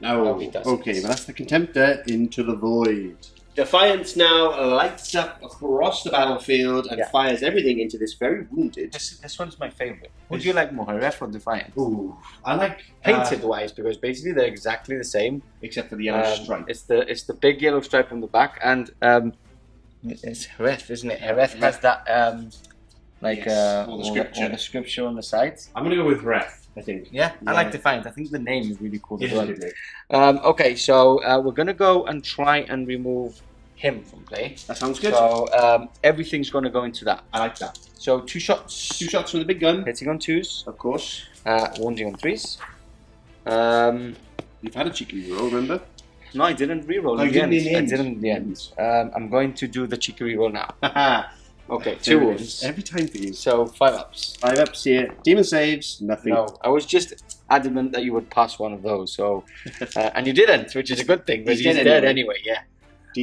No, he doesn't. Okay, but that's the Contemptor into the void. Defiance now lights up across the battlefield and fires everything into this very wounded. This one's my favourite. Would you like more, Ref or Defiance? Ooh, I like painted wise, because basically they're exactly the same, except for the yellow stripe. It's the big yellow stripe on the back, and it's Ref, isn't it? Ref has that all the scripture on the side. I'm gonna go with Ref. I think. Yeah, I like Defiant. I think the name is really cool as well. Okay, so we're going to go and try and remove him from play. That sounds good. So everything's going to go into that. I like that. So 2 shots. 2 shots from the big gun. Hitting on 2s. Of course. Wounding on 3s. You've had a cheeky reroll, remember? No, I didn't reroll in the end. I didn't in the end. I'm going to do the cheeky reroll now. Okay, 2 wounds. Every time for you. So 5-ups. 5-ups here. Demon saves, nothing. No, I was just adamant that you would pass one of those. So, and you didn't, which is a good thing, because he's dead anyway. Yeah.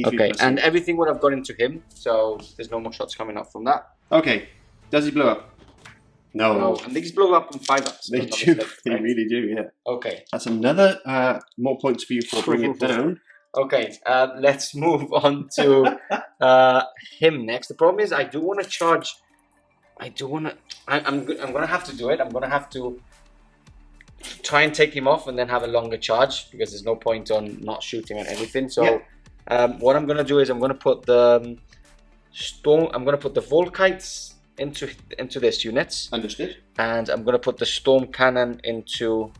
Okay, and everything would have gone into him, so there's no more shots coming up from that. Okay, does he blow up? No. And these blow up on 5-ups. They do. They really do. Yeah. Okay. That's another more points for you for bringing it down. Okay, let's move on to him next. The problem is I do want to charge. I'm going to have to do it. I'm going to have to try and take him off and then have a longer charge, because there's no point on not shooting at anything. So what I'm going to do is I'm going to put the Volkites into this unit. Understood. And I'm going to put the Storm Cannon into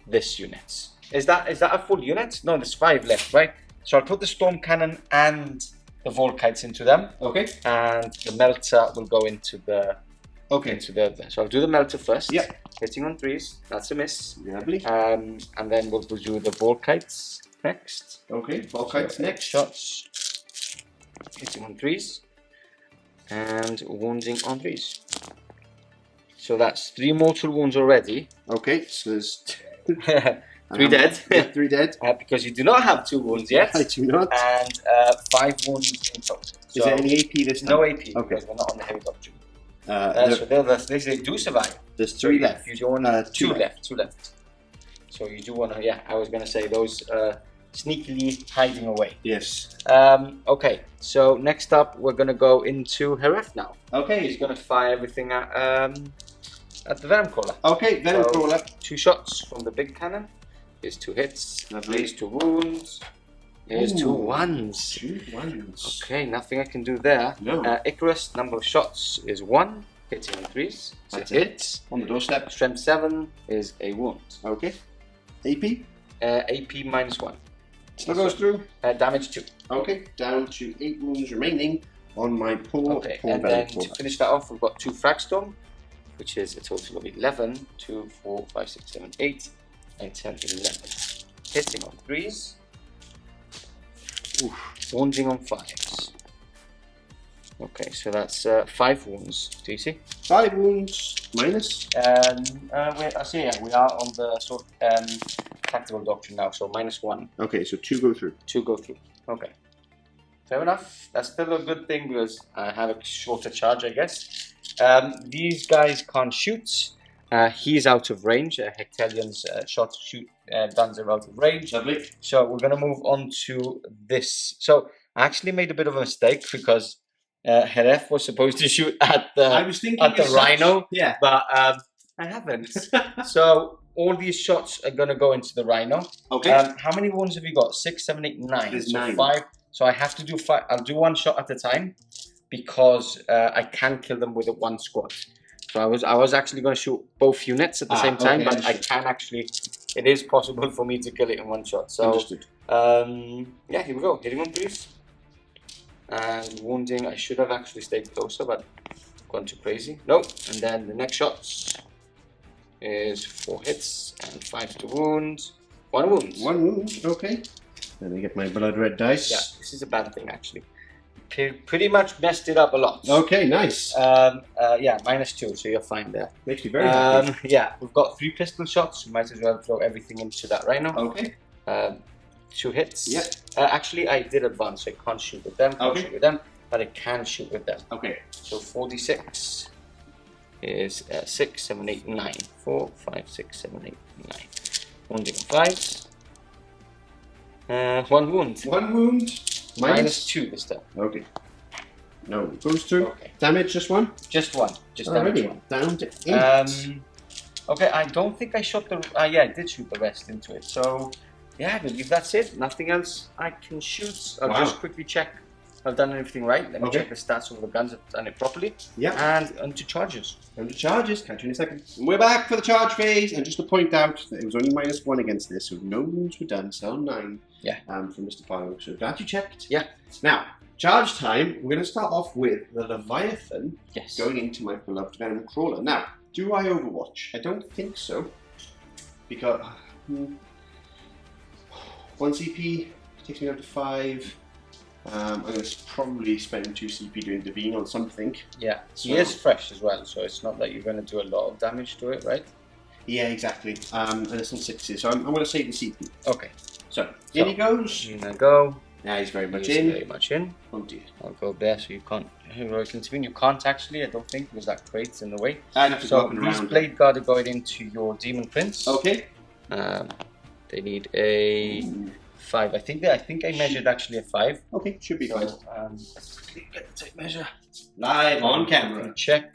this unit. Is that a full unit? No, there's 5 left, right? So I'll put the Storm Cannon and the Volkites into them. Okay. And the Melter will go into the... Okay. So I'll do the Melter first. Yeah. Hitting on 3s. That's a miss. Lovely. And then we'll do the Volkites next. Okay. Volkites next. Shots. Hitting on 3s. And wounding on 3s. So that's 3 mortal wounds already. Okay. So there's... 3 dead. Yeah, 3 dead. Because you do not have 2 wounds yet. I do not. And 5 wounds in total. So is there any AP this time? No AP, okay. Because we're not on the heavy doctrine. So they do survive. There's 3 left. You do want 2 left. 2 left. So you do want to, I was going to say those sneakily hiding away. Yes. Okay, so next up we're going to go into Heref now. Okay. He's going to fire everything at the Venom Crawler. Okay, Venom Crawler. 2 shots from the big cannon. Here's 2 hits. Lovely. Here's 2 wounds. Here's 2 ones. 2 ones. Okay, nothing I can do there. No. Icarus, number of shots is 1. Hitting on 3s. That's a hit. On the doorstep. Strength 7 is a wound. Okay. AP? AP -1. Still goes through. Damage 2. Okay, down to 8 wounds remaining on my poor and then to finish that off, we've got 2 Fragstorm, which is a total of 11. 2, 4, 5, 6, 7, 8, 9, 10, 11. Hitting on 3s. Wounding on 5s. Okay, so that's 5 wounds. Do you see? 5 wounds minus. I see. Yeah, we are on the sort tactical doctrine now, so -1. Okay, so 2 go through. 2 go through. Okay, fair enough. That's still a good thing because I have a shorter charge, I guess. These guys can't shoot. He's out of range. Hectalian's guns are out of range. Lovely. So we're gonna move on to this. So I actually made a bit of a mistake because Heref was supposed to shoot at the Rhino. Yeah. But I haven't. So all these shots are gonna go into the Rhino. Okay. How many wounds have you got? 6, 7, 8, 9. There's so 9. 5. So I have to do 5. I'll do one shot at a time because I can kill them with a 1 squad. So I was actually going to shoot both units at the same time, but I can actually. It is possible for me to kill it in 1 shot. So understood. Yeah, here we go. Hitting one, please. And wounding. I should have actually stayed closer, but gone too crazy. No. And then the next shots is 4 hits and 5 to wound. 1 wound. 1 wound. Okay. Let me get my blood red dice. Yeah, this is a bad thing actually. Pretty much messed it up a lot. Okay, nice. Yeah, -2, so you're fine there. Makes me very happy. Yeah, we've got 3 pistol shots. We might as well throw everything into that Rhino. Okay. 2 hits. Yeah. Actually, I did advance, so I can't shoot with them. Can't shoot with them, but I can shoot with them. Okay. So 4d6 is 6, 7, 8, 9. 4, 5, 6, 7, 8, 9. Wounding 5. 1 wound. 1 wound. -2 this time. Okay. No, it goes through. Okay. Damage, just 1? Just 1. Just damage 1. Down to 8. Okay, I don't think I shot the. Yeah, I did shoot the rest into it. So, yeah, I believe that's it. Nothing else I can shoot. I'll just quickly check I've done everything right. Let me check the stats of the guns. I've done it properly. Yeah. And onto charges. Onto charges. Catch you in a second. And we're back for the charge phase. And just to point out that it was only -1 against this, so no wounds were done. So 9. Yeah. From Mr. Pardo. So glad you checked. Yeah. Now, charge time. We're going to start off with the Leviathan. Yes. Going into my beloved Venom Crawler. Now, do I Overwatch? I don't think so. Because 1 CP takes me down to 5. I'm going to probably spend 2 CP doing Divine on something. Yeah, so he is fresh as well, so it's not that you're going to do a lot of damage to it, right? Yeah, exactly. And it's on 6s, so I'm going to save the CP. Okay. So, in he goes. In I go. Yeah, he's very much in. Very much in. Oh dear. I'll go there so you can't. Heroic intervene. You can't actually, I don't think, because that crate's in the way. I'd have to so, go these around. Blade Guard are going into your Demon Prince. Okay. They need a 5. I think I measured actually a 5. Okay, should be fine. Let's quickly get the tape measure. Live on camera. Check.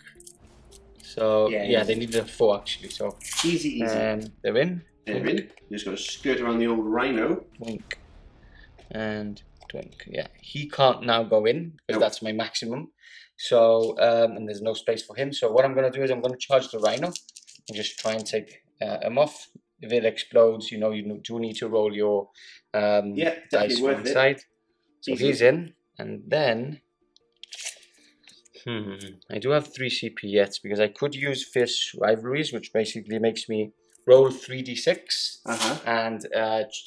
So yeah, they needed a 4 actually. So easy. And they're in. They're in. You're just going to skirt around the old Rhino. Twink. And twink. Yeah, he can't now go in because that's my maximum. So and there's no space for him. So what I'm going to do is I'm going to charge the Rhino and just try and take him off. If it explodes, you do need to roll your dice worth one side. So he's in, and then I do have 3 CP yet because I could use Fierce Rivalries, which basically makes me roll 3d6 and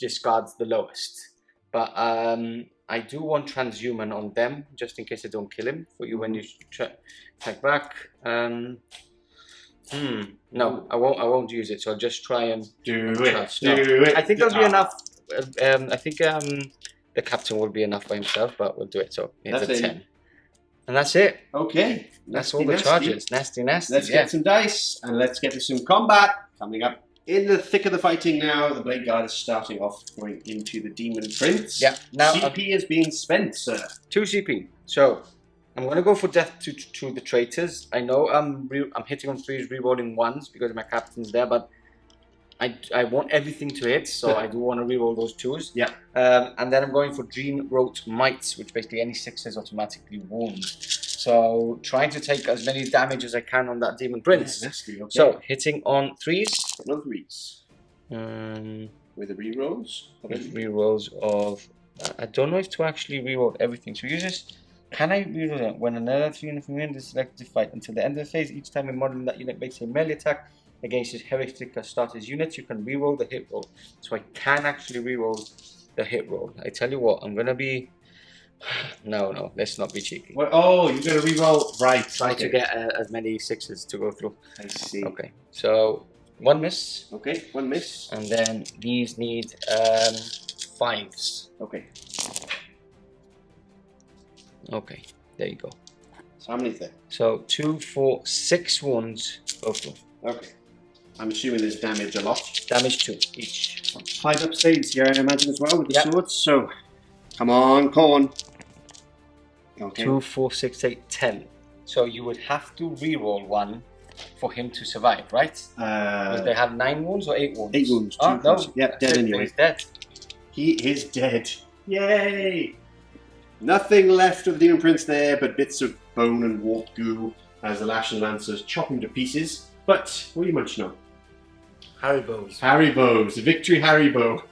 discard the lowest. But I do want Transhuman on them just in case I don't kill him for you when you check back. No, I won't use it. So I'll just try and do it. I think there'll be enough. I think the captain will be enough by himself, but we'll do it. So it's a 10, and that's it. Okay, that's all the charges. Nasty. Let's get some dice and let's get to some combat coming up. In the thick of the fighting now, the Blade Guard is starting off going into the Demon Prince. Yeah. Now CP is being spent, sir. 2 CP. So I'm going to go for death to the traitors. I know I'm hitting on 3s, rerolling 1s because my captain's there, but I want everything to hit, so I do want to reroll those 2s. Yeah. And then I'm going for Dream Wrote Mites, which basically any 6s automatically wound. So trying to take as many damage as I can on that Demon Prince. Yeah, nasty, okay. So hitting on 3s. On 3s. With the rerolls? With rerolls of... I don't know if to actually reroll everything. So use this. Can I reroll it? When another 3 unit from is selected to fight until the end of the phase, each time a model in that unit makes a melee attack against his heretic Astartes units, you can reroll the hit roll. So I can actually reroll the hit roll. I tell you what, I'm gonna be... No, let's not be cheeky. What? Oh, you're gonna reroll, right? Try to get as many 6s to go through. I see. Okay, so 1 miss. Okay, 1 miss. And then these need 5s. Okay. Okay, there you go. So how many is there? So 2, 4, 6 wounds go through. Okay. I'm assuming there's damage a lot. Damage 2 each. 5 up saves here, I imagine, as well with the swords. So, come on, corn. Okay. 2, 4, 6, 8, 10. So you would have to reroll 1 for him to survive, right? Because they have 9 wounds or 8 wounds? 8 wounds. Oh, no. Yeah, dead anyway. He's dead. He is dead. Yay! Nothing left of the Demon Prince there but bits of bone and warp goo as the Ashen Lancers chop him to pieces. But what are you munching on? Haribos. Haribos. Victory Haribo.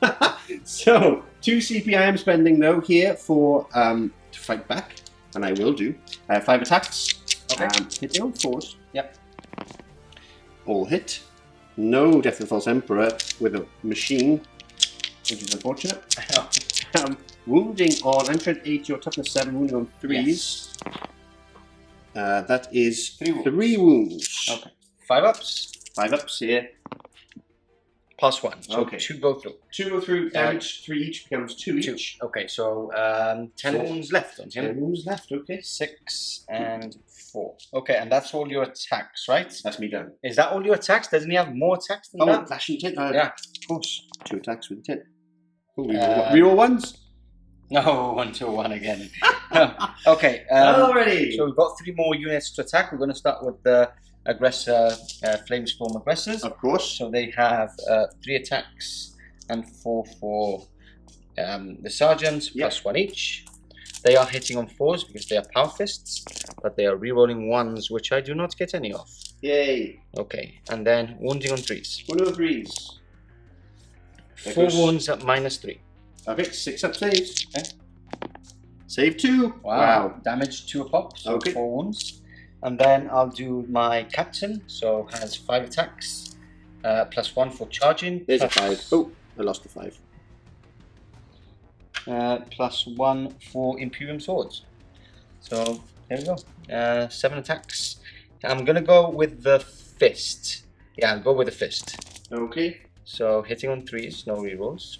So, 2 CP I am spending though here for to fight back. And I will do. 5 attacks. Okay. Hitting on 4s. Yep. All hit. No Death of the False Emperor with a machine, which is unfortunate. Wounding on, I'm trying to 8, your toughness 7, wounding on 3s. Yes. That is 3 wounds. 3 wounds. Okay. 5 ups. 5 ups here. +1. So Okay. 2 go through. 2 go through, damage 3 each becomes 2 each. Okay, so 10 wounds left on him. 10 wounds left, okay. 6 and 4. Okay, and that's all your attacks, right? That's me done. Is that all your attacks? Doesn't he have more attacks than Oh, that? flashing 10. Yeah. Of course. 2 attacks with 10. Oh, reroll ones? No, 1 to 1 again. Okay. Already. So we've got 3 more units to attack. We're going to start with the aggressor, Flamestorm aggressors. Of course. So they have 3 attacks and 4 for the sergeants, +1 each. They are hitting on 4s because they are power fists, but they are rerolling 1s, which I do not get any of. Yay. Okay, and then wounding on 3s. 1 of 3s. 4 wounds at -3. Okay, 6 up saves. Okay. Save 2. Wow. Damage 2 a pop, so Okay. 4 wounds. And then I'll do my captain, so has 5 attacks, +1 for charging. There's a 5. Oh, I lost the 5. +1 for Imperium swords. So there we go. 7 attacks. I'm gonna go with the fist. Yeah, I'll go with the fist. Okay. So hitting on 3s, no rerolls.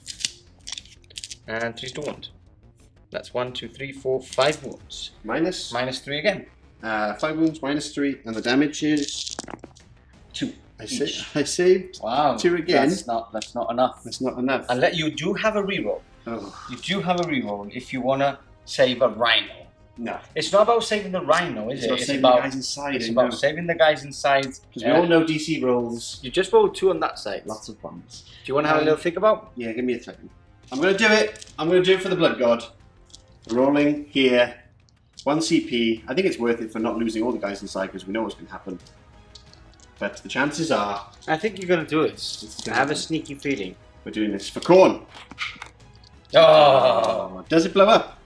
And 3s to wound. That's 1, 2, 3, 4, 5 wounds. Minus? -3 again. 5 wounds, -3, and the damage is 2. I saved Wow. 2 again. That's not enough. That's not enough. And you do have a reroll. Oh. You do have a reroll if you wanna save a rhino. No. It's not about saving the rhino, is it? It's about saving the guys inside. It's about saving the guys inside. Because we all know DC rolls. You just rolled 2 on that side. Lots of ones. Do you want to have a little think about? Yeah, give me a second. I'm going to do it. I'm going to do it for the Blood God. Rolling here. 1 CP. I think it's worth it for not losing all the guys inside because we know what's going to happen. But the chances are... I think you're going to do it. I have a sneaky feeling. We're doing this for corn. Oh! Does it blow up?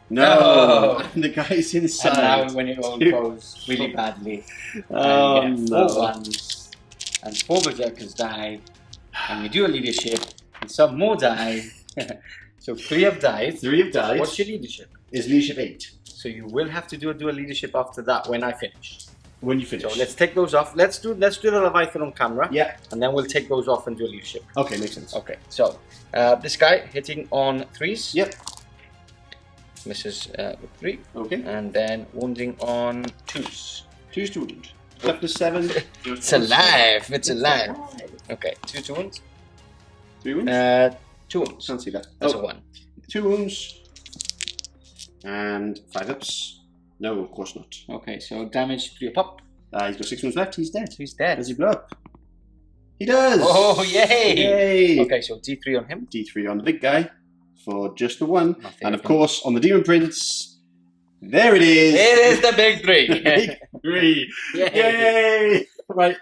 No! And the guys inside. And now when it all goes really badly. And 4 ones. And 4 berserkers die. And we do a leadership. And some more die. So 3 have died. 3 have died. What's your leadership? Is leadership 8. So you will have to do a leadership after that when I finish. When you finish. So let's take those off. Let's do the Leviathan on camera. Yeah. And then we'll take those off and do a leadership. Okay, makes sense. Okay, so this guy hitting on 3s. Yep. Misses with 3. Okay. And then wounding on 2s. 2's to wound. Toughness 7. It's alive. It's alive. Okay, 2 to wound. 3 wounds? 2 wounds. Can't see that. That's a 1. 2 wounds. And 5 ups. No, of course not. Okay, so damage 3 a pop. He's got 6 wounds left. He's dead. He's dead. Does he blow up? He does! Oh, yay! Yay! Okay, so D3 on him. D3 on the big guy for just the 1. Nothing And of course, on the Demon Prince, there it is! It is the big 3! Big 3! Yay! Yay! Right,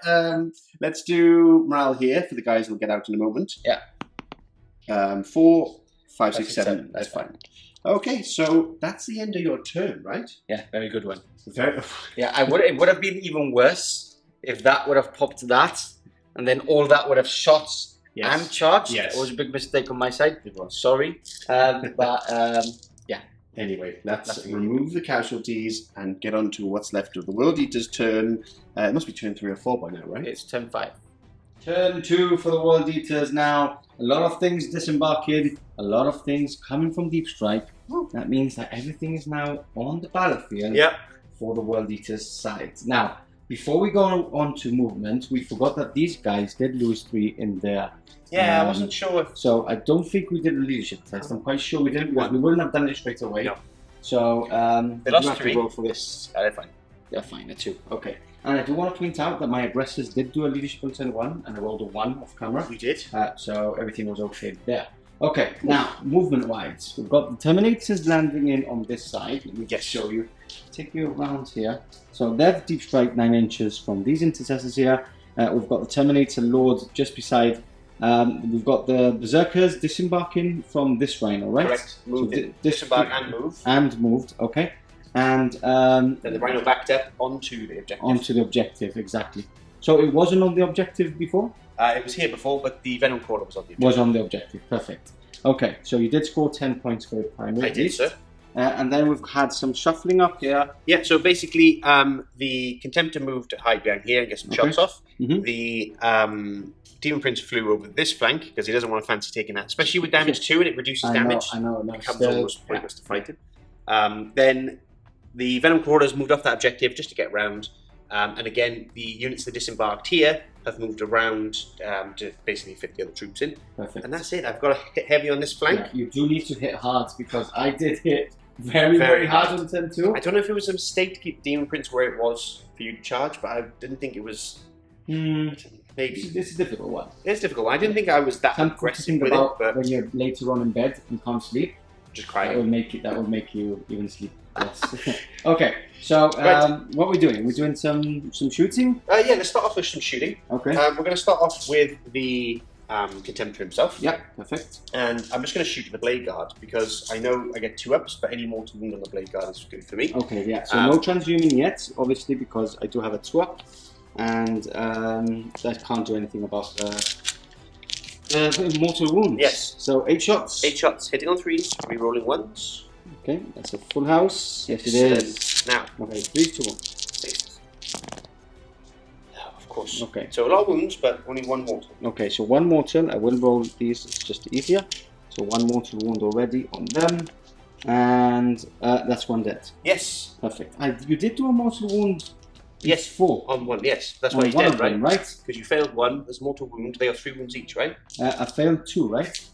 let's do morale here for the guys who'll get out in a moment. Yeah. 4, 5, 6, 7. 7. That's fine. Okay, so that's the end of your turn, right? Yeah, very good one. Very... Yeah, it would have been even worse if that would have popped that, and then all that would have shot and charged. Yes. It was a big mistake on my side. Sorry. Yeah. Anyway, let's remove the casualties and get on to what's left of the World Eater's turn. It must be turn 3 or 4 by now, right? It's turn 5. Turn 2 for the World Eaters now. A lot of things disembarking, a lot of things coming from Deep Strike. That means that everything is now on the battlefield for the World Eaters side. Now, before we go on to movement, we forgot that these guys did lose 3 in their... Yeah, I wasn't sure if... So I don't think we did a leadership test. I'm quite sure we didn't. We wouldn't have done it straight away. No. So they lost have 3. to roll for this. They're fine. They're fine, a 2. Okay. And I do want to point out that my aggressors did do a leadership on turn 1, and I rolled a 1 off camera. We did. So everything was okay there. Okay, now movement-wise, we've got the Terminators landing in on this side. Let me just show you. Take you around here. So they're deep strike 9 inches from these intercessors here. We've got the Terminator Lords just beside. We've got the Berserkers disembarking from this rhino, right? Correct. Moved so disembark and move. And moved, okay. And then the rhino backed up onto the objective. Onto the objective, exactly. So it wasn't on the objective before? It was here before, but the Venom Crawler was on the objective. Was on the objective, perfect. Okay, so you did score 10 points for your primary. I did, sir. And then we've had some shuffling up here. Yeah, so basically the Contemptor moved to hide behind here and get some shots off. The Demon Prince flew over this flank because he doesn't want to fancy taking that, especially with damage 2 and it reduces damage. I know. It becomes almost pointless to fight him. Then the Venom Crawlers moved off that objective just to get round. And again, the units that disembarked here have moved around to basically fit the other troops in. Perfect. And that's it. I've got to hit heavy on this flank. Yeah, you do need to hit hard because I did hit very hard on turn 2. I don't know if it was a mistake to keep Demon Prince where it was for you to charge, but I didn't think it was. Maybe. This is a difficult one. It's a difficult one. I didn't think I was that aggressive with it. But when you're later on in bed and can't sleep, just cry. That will make you even sleep less. Okay, so what are we doing? We're doing some shooting? Yeah, let's start off with some shooting. Okay. We're going to start off with the Contemptor himself. Yep, perfect. And I'm just going to shoot the Blade Guard because I know I get 2 ups, but any mortal wound on the Blade Guard is good for me. Okay, yeah. So no transhuman yet, obviously, because I do have a 2 up, and that can't do anything about the mortal wounds. Yes. So 8 shots. 8 shots, hitting on 3s, re-rolling 1s. Okay, that's a full house. Yes, it is. Now. Okay, 3 to 1. 6. Of course. Okay. So a lot of wounds, but only 1 mortal. Okay, so 1 mortal. I will roll these. It's just easier. So 1 mortal wound already on them, and that's 1 dead. Yes. Perfect. You did do a mortal wound. Yes, 4 on 1. Yes, that's why he's one dead, of them, right? Right. Because you failed 1. There's mortal wound. They are 3 wounds each, right? I failed 2, right?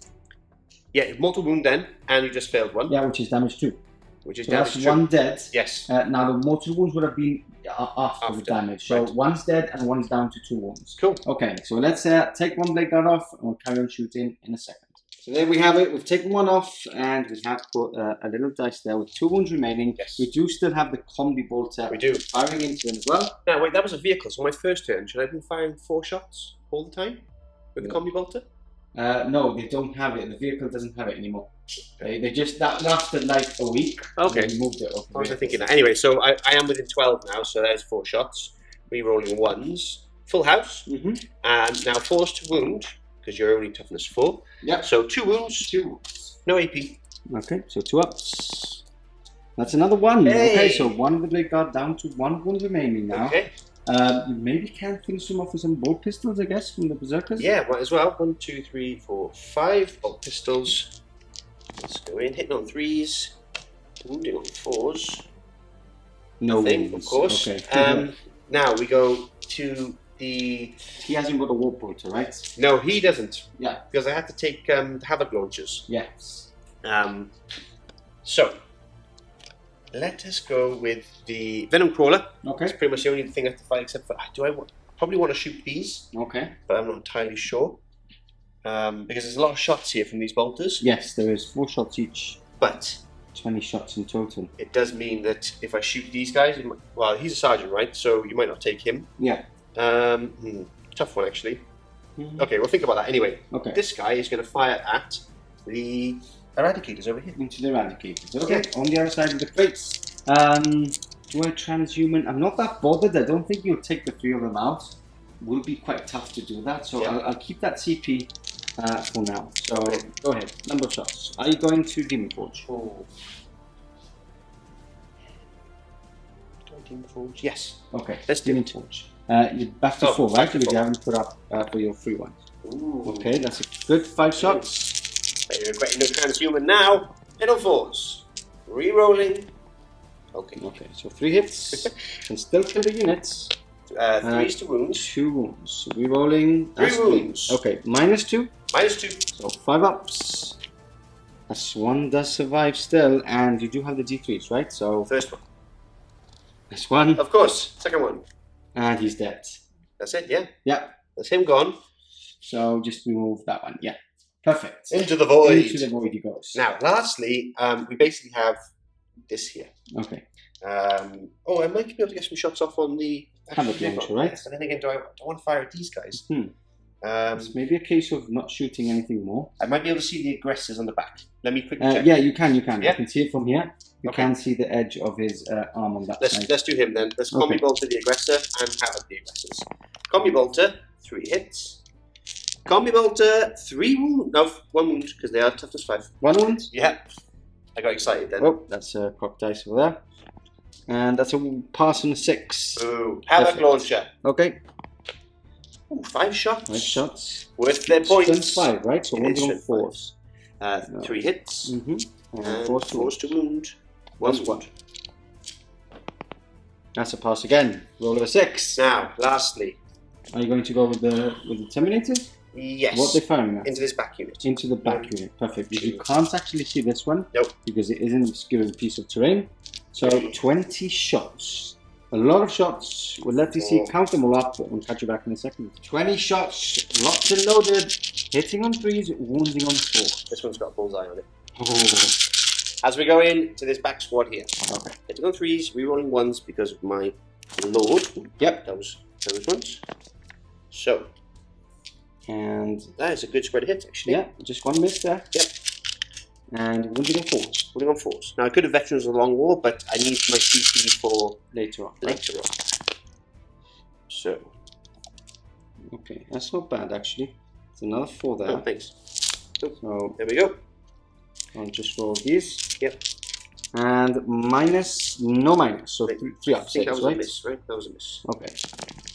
Yeah, mortal wound then, and you just failed 1. Yeah, which is damage 2. Which is so damage that's 2. 1 dead. Yes. Now the mortal wounds would have been after the damage. So right. 1's dead and 1's down to 2 wounds. Cool. Okay, so let's take 1 blade guard off and we'll carry on shooting in a second. So there we have it. We've taken 1 off and we have put a little dice there with 2 wounds remaining. Yes. We do still have the combi bolter. We do. Firing into them as well. Now wait, that was a vehicle. So my first turn, should I have been firing 4 shots all the time with the combi bolter? No, they don't have it. The vehicle doesn't have it anymore. They just that lasted like a week. Okay. They moved it off. I was thinking that. Anyway, so I am within 12 now. So there's 4 shots. Re-rolling 1s. Full house. And now force to wound because you're only toughness 4. Yeah. So 2 wounds. 2 wounds. No AP. Okay, so 2 ups. That's another 1. Hey. Okay, so 1 of the blade guard down to 1 wound remaining now. Okay. You maybe can finish them off with some bolt pistols, I guess, from the Berserkers. Yeah, might as well. 1, 2, 3, 4, 5 bolt pistols. Let's go in, hitting on 3s, wounding on 4s. No Nothing, wounds. of course. Okay. Now we go to the. He hasn't got a warp bolter, right? No, he doesn't. Yeah. Because I had to take the Havoc launchers. Yes. So let us go with the Venom Crawler. Okay. It's pretty much the only thing I have to fight, except for probably want to shoot these, Okay. but I'm not entirely sure because there's a lot of shots here from these bolters. Yes, there is 4 shots each. But 20 shots in total. it does mean that if I shoot these guys, well, he's a sergeant, right? So you might not take him. Yeah. Tough one, actually. Okay, we'll think about that anyway. Okay. This guy is going to fire at the Eradicators over here. Into the Eradicators. Okay. On the other side of the crates. Do I transhuman? I'm not that bothered. I don't think you'll take the 3 of them out. Will be quite tough to do that. So yeah. I'll keep that CP for now. So go ahead. Number of shots. Are you going to Demon Forge? Oh. Demon Forge? Yes. Okay. Let's do Demon it. Forge. You're back to 4, right? to Because 4. you haven't put up for your free ones. Ooh. Okay, that's a good 5 shots. You're regretting no transhuman now. Hit on 4s. Re-rolling. Okay. Okay, so 3 hits. Can still kill the units. 3s to wounds. 2 wounds. Re-rolling. 3 wounds. Okay, -2. -2. So 5 ups. That's 1 does survive still, and you do have the D3s, right? So First one. that's 1. Of course. Second one. And he's dead. That's it, yeah? Yeah. That's him gone. So just remove that one. Yeah. Perfect. Into the void. Into the void he goes. Now, lastly, we basically have this here. Okay. Oh, I might be able to get some shots off on the... Hammock launcher, right? And then again, do I want to fire at these guys? It's maybe a case of not shooting anything more. I might be able to see the aggressors on the back. Let me quickly check. Yeah, you can. Yeah? I can see it from here. You can see the edge of his arm on that side. Let's do him then. Let's Combi Bolter the aggressor and Havoc the aggressors. Combi Bolter, 3 hits. Combi Bolter, 3 wounds. No, 1 wound, because they are toughness 5. 1 wound? Yeah. I got excited then. Oh, that's a cocked dice over there. And that's a pass on a 6. Ooh, Havoc launcher. Okay. Ooh, 5 shots. 5 shots. Worth their points. 5, right? So 1 on 4s. 3 hits. And 4 to wound. 1 wound. That's a pass again. Roll of a 6. Now, lastly. Are you going to go with the Terminator? Yes. What are they firing at? Into this back unit. Into the back unit. Perfect. Because you can't actually see this one. Nope. Because it isn't a given piece of terrain. So 20 shots. A lot of shots. We'll let you see, count them all up and catch you back in a second. 20 shots, locked and loaded, hitting on 3s, wounding on 4. This one's got a bullseye on it. Oh. As we go into this back squad here. Okay. Hitting on 3s, rerolling 1s because of my Lord. Yep. Those ones. So. And that is a good spread of hits actually. Yeah, just 1 miss there. Yep. And wounding on 4s. Wounding on 4s. Now I could have Veterans of the Long War, but I need my CP for later on. So. Okay, that's not bad actually. It's another 4 there. Oh, thanks. So there we go. I'll just roll these. Yep. And minus, no minus. So 3 up saves, that was right? a miss, right? That was a miss. Okay.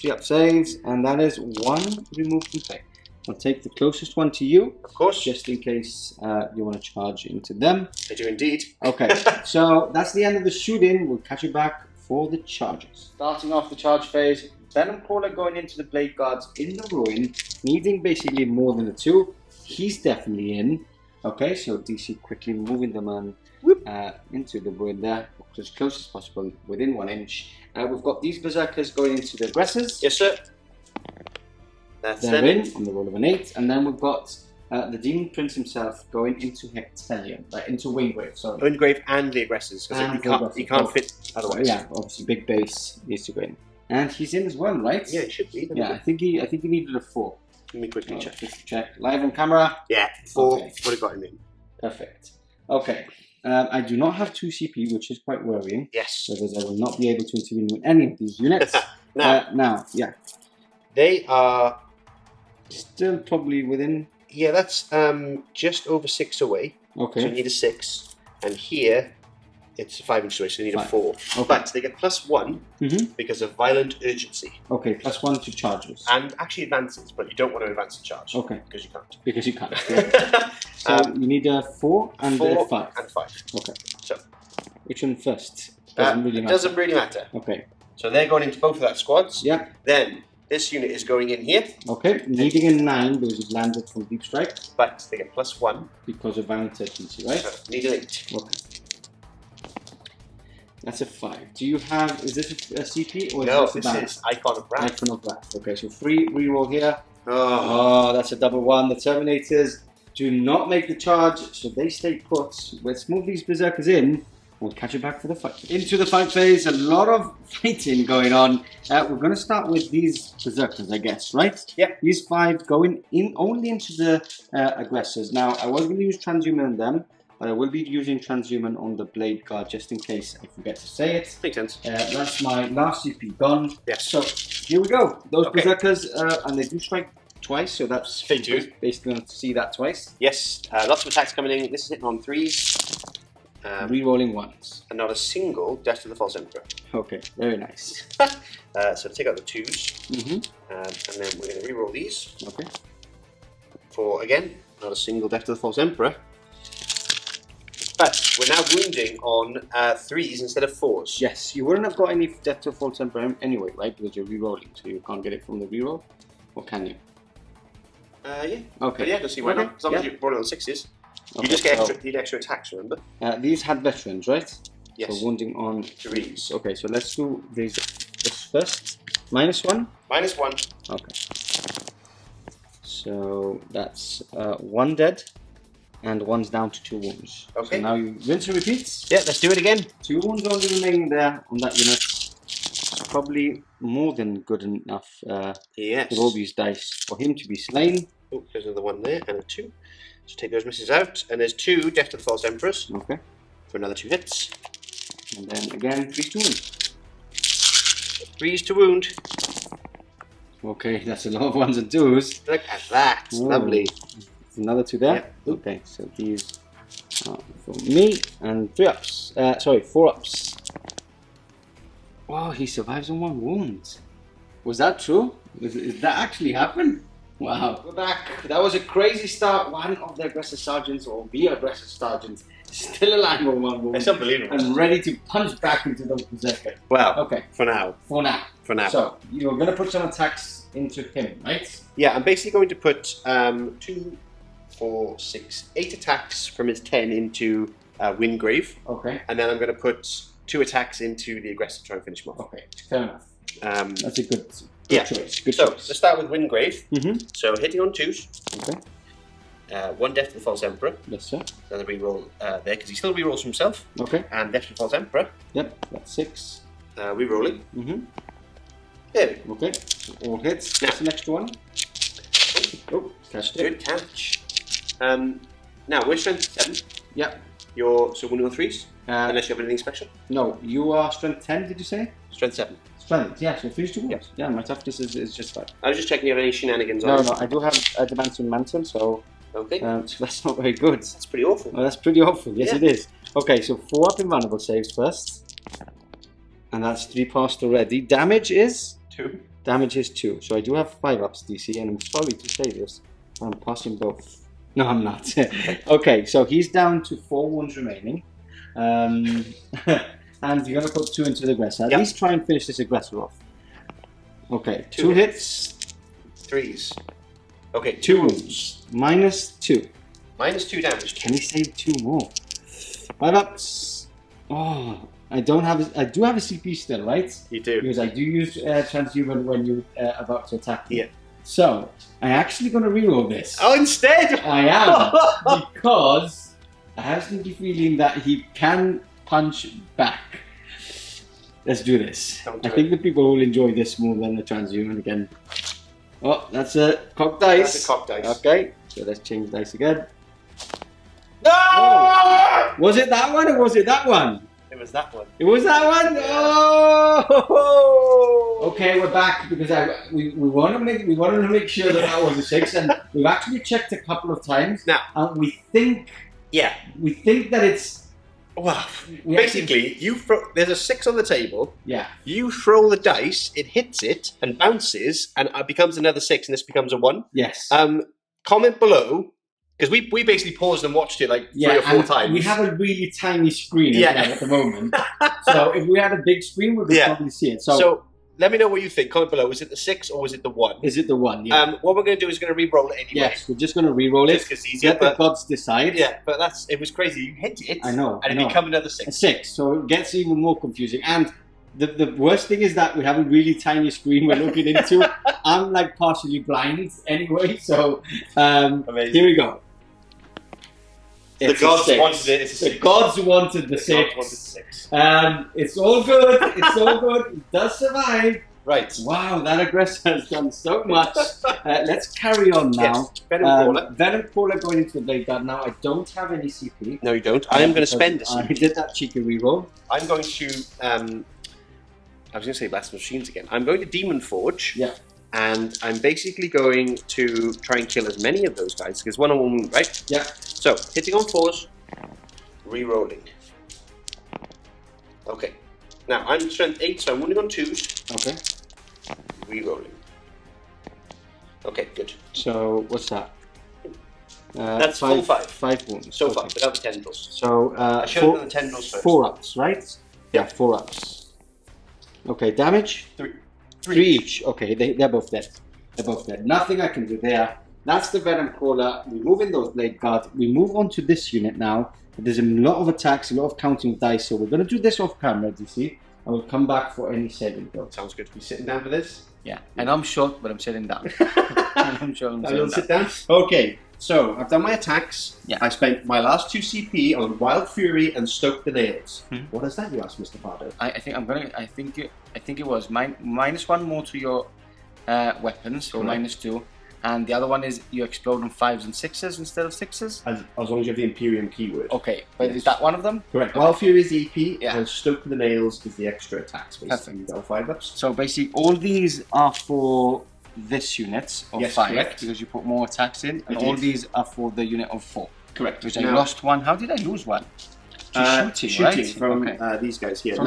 3 up saves, and that is 1 removed from play. I'll take the closest one to you. Of course. Just in case you want to charge into them. I do indeed. Okay. So that's the end of the shooting. We'll catch you back for the charges. Starting off the charge phase, Venom Crawler going into the Blade Guards in the ruin, needing basically more than a 2. He's definitely in. Okay, so DC quickly moving the man into the ruin there, as close as possible, within 1 inch. We've got these Berserkers going into the aggressors. Yes, sir. They're in on the roll of an 8, and then we've got the Demon Prince himself going into Hectelion, into Winggrave, sorry. Winggrave and the aggressors, because he can't fit otherwise. Yeah, obviously big base needs to go in. And he's in as well, right? Yeah, he should be. Yeah, I think he needed a 4. Let me quickly check. Live on camera. Yeah, 4 Okay. would have got him in. Perfect. Okay. I do not have 2 CP, which is quite worrying. Yes. Because I will not be able to intervene with any of these units. Now, yeah. They are still probably within. Yeah, that's just over 6 away. Okay. So you need a 6, and here it's a 5 inch away, so you need a 4. Okay. But they get +1 because of violent urgency. Okay, +1 to charges. And actually advances, but you don't want to advance the charge. Okay. Because you can't. Because you can't. Yeah. So you need a 4 and a 5. And 5. Okay. So which one first? Doesn't really matter. Doesn't really matter. Okay. So they're going into both of that squads. Yeah. Then this unit is going in here. Okay. Needing a 9 because it landed from deep strike. But they get +1 because of violent urgency, right? So need an 8. Okay. That's a 5. Do you have? Is this a CP or no? Is this is Icon of Wrath. Icon of Wrath. Okay, so 3 reroll here. Oh, that's a double 1. The Terminators do not make the charge, so they stay put. Let's move these Berserkers in. We'll catch you back for the fight. Into the fight phase, a lot of fighting going on. We're going to start with these Berserkers, I guess, right? Yeah. These 5 going in only into the aggressors. Now, I was going to use Transhuman on them, but I will be using Transhuman on the Blade Guard just in case I forget to say it. Makes sense. That's my last CP gone. Yes. So here we go. Those Berserkers, and they do strike twice, so that's they do. Basically going to see that twice. Yes. Lots of attacks coming in. This is hitting on 3s. Rerolling 1s. And not a single Death to the False Emperor. Okay, very nice. So take out the 2s. And then we're going to reroll these. Okay. For, again, not a single Death to the False Emperor. But we're now wounding on 3s instead of 4s. Yes, you wouldn't have got any Death to the False Emperor anyway, right? Because you're rerolling, so you can't get it from the reroll. Or can you? Yeah. Okay. But yeah, let's see why not. As long as you're rolling on 6s. You just get extra attacks, remember? These had veterans, right? Yes. So wounding on 3s. Okay, so let's do this first. -1? -1. Okay. So that's 1 dead, and 1's down to 2 wounds. Okay. So now you rinse and repeat. Yeah, let's do it again. 2 wounds only remaining there on that unit. It's probably more than good enough Yes. with all these dice for him to be slain. Oh, there's another 1 there, and a 2. So take those misses out, and there's 2 Death to the False Emperors. Okay. For another 2 hits. And then again, 3 to wound. 3s to wound. Okay, that's a lot of 1s and 2s. Look at that. Ooh. Lovely. Another 2 there. Yep. Okay, so these are for me, and 3 ups. Sorry, 4 ups. Oh, he survives on 1 wound. Was that true? Did that actually happen? Wow. We're back. That was a crazy start. One of the aggressive sergeants, or the aggressive sergeants, still alive on 1 wound. It's unbelievable. And ready to punch back into those berserkers. Well, okay. For now. For now. For now. So, you're going to put some attacks into him, right? Yeah, I'm basically going to put 2, 4, 6, 8 attacks from his 10 into Windgrave. Okay. And then I'm going to put 2 attacks into the aggressor to try and finish him off. Okay, fair enough. That's a good choice. Good so, choice. let's start with Windgrave. Mm-hmm. So, hitting on 2s. Okay. 1 Death to the False Emperor. Yes, sir. Another reroll there, because he still rerolls himself. Okay. And Death to the False Emperor. Yep, that's 6. Rerolling. Mm-hmm. There we go. Okay, so all hits. Now. That's the next one. Oh, catched it. Good catch. Now, we're strength 7. Yep. You're so wounding on 3s? Unless you have anything special? No, you are strength 10, did you say? Strength 7. Strength, yeah, so 3s to wounds. Yeah, my toughness is just fine. I was just checking you have any shenanigans No, on no, I do have Adamantium Mantle, so, Okay. so that's not very good. That's pretty awful. Well, that's pretty awful, yes Yeah. it is. Okay, so 4 up invulnerable saves first. And that's 3 passed already. Damage is? 2. Damage is 2. So I do have 5 ups DC, and I'm sorry to say this, but I'm passing both. No, I'm not. Okay, so he's down to 4 wounds remaining. And you're going to put 2 into the aggressor. At least try and finish this aggressor off. Okay, 2 hits. 3s. Okay, 2 wounds. -2. -2 damage. Can he save 2 more? 5 ups. Oh, I do have a CP still, right? You do. Because I do use transhuman when you're about to attack me. Yeah. So, I'm actually going to reroll this. Oh, instead! I am, because I have a sneaky feeling that he can punch back. Let's do this. I think the people will enjoy this more than the transhuman again. Oh, that's a cock dice. That's a cock dice. Okay, so let's change dice again. No! Oh. Was it that one or was it that one? It was that one. It was that one? Oh! Okay, we're back because we wanted to make sure that was a 6, and we've actually checked a couple of times. Now, and we think that it's well. Basically, there's a 6 on the table. Yeah. You throw the dice, it hits it and bounces, and it becomes another 6, and this becomes a 1. Yes. Comment below. Because we basically paused and watched it like 3 or 4 times. We have a really tiny screen at the moment. So if we had a big screen, we could probably see it. So let me know what you think. Comment below. Was it the 6 or was it the 1? Is it the 1? Yeah. What we're going to do is going to re-roll it anyway. Yes, we're just going to re-roll it. Just 'cause it's easier. Let the gods decide. Yeah, but it was crazy. You hit it. I know. And it became another 6. A 6. So it gets even more confusing. And the worst thing is that we have a really tiny screen we're looking into. I'm like partially blind anyway. So here we go. The gods wanted it. It's a 6. The gods wanted the 6. Gods wanted 6. It's all good. It's all good. It does survive. Right. Wow, that aggressor has done so much. Let's carry on now. Yes. Venom Crawler. Venom Crawler going into the blade guard now. I don't have any CP. No, you don't. I am going to spend a CP. I did that cheeky reroll. I'm going to. I was going to say Blast Machines again. I'm going to Demon Forge. Yeah. And I'm basically going to try and kill as many of those guys, because 1 on 1 wound, right? Yeah. So, hitting on 4s, re-rolling. Okay. Now, I'm strength 8, so I'm wounding on 2s. Okay. Re-rolling. Okay, good. So, what's that? That's full 5. 5 wounds. So far, without the tendrils. So, I should have done the tendrils first. 4 ups, right? Yeah, 4 ups. Okay, damage? 3. 3 each. Okay, they're both dead. They're both dead. Nothing I can do there. That's the Venom Crawler. We move in those blade guard. We move on to this unit now. There's a lot of attacks, a lot of counting dice, so we're going to do this off camera, DC. I will come back for any saving throw. Sounds good. You sitting down for this? Yeah, and I'm short, but I'm sitting down. I'm sure I'm sitting sit down. Okay, so I've done my attacks. Yeah. I spent my last 2 CP on Wild Fury and Stoke the Nails. What is that, you ask, Mr. Pardo? I think it was -1 more to your weapons, so -2, and the other one is you explode on 5s and 6s instead of 6s. As long as you have the Imperium keyword. Okay, but is that one of them? Correct. Okay. Wild Fury is the EP, Yeah. and Stoke the Nails is the extra attacks. Perfect. You've got 5 ups. So basically, all these are for this unit of Yes, 5 correct. because you put more attacks in, and I all did. these are for the unit of 4. Correct. Which I lost 1. How did I lose 1? Shooting, right? from Okay. these guys here. From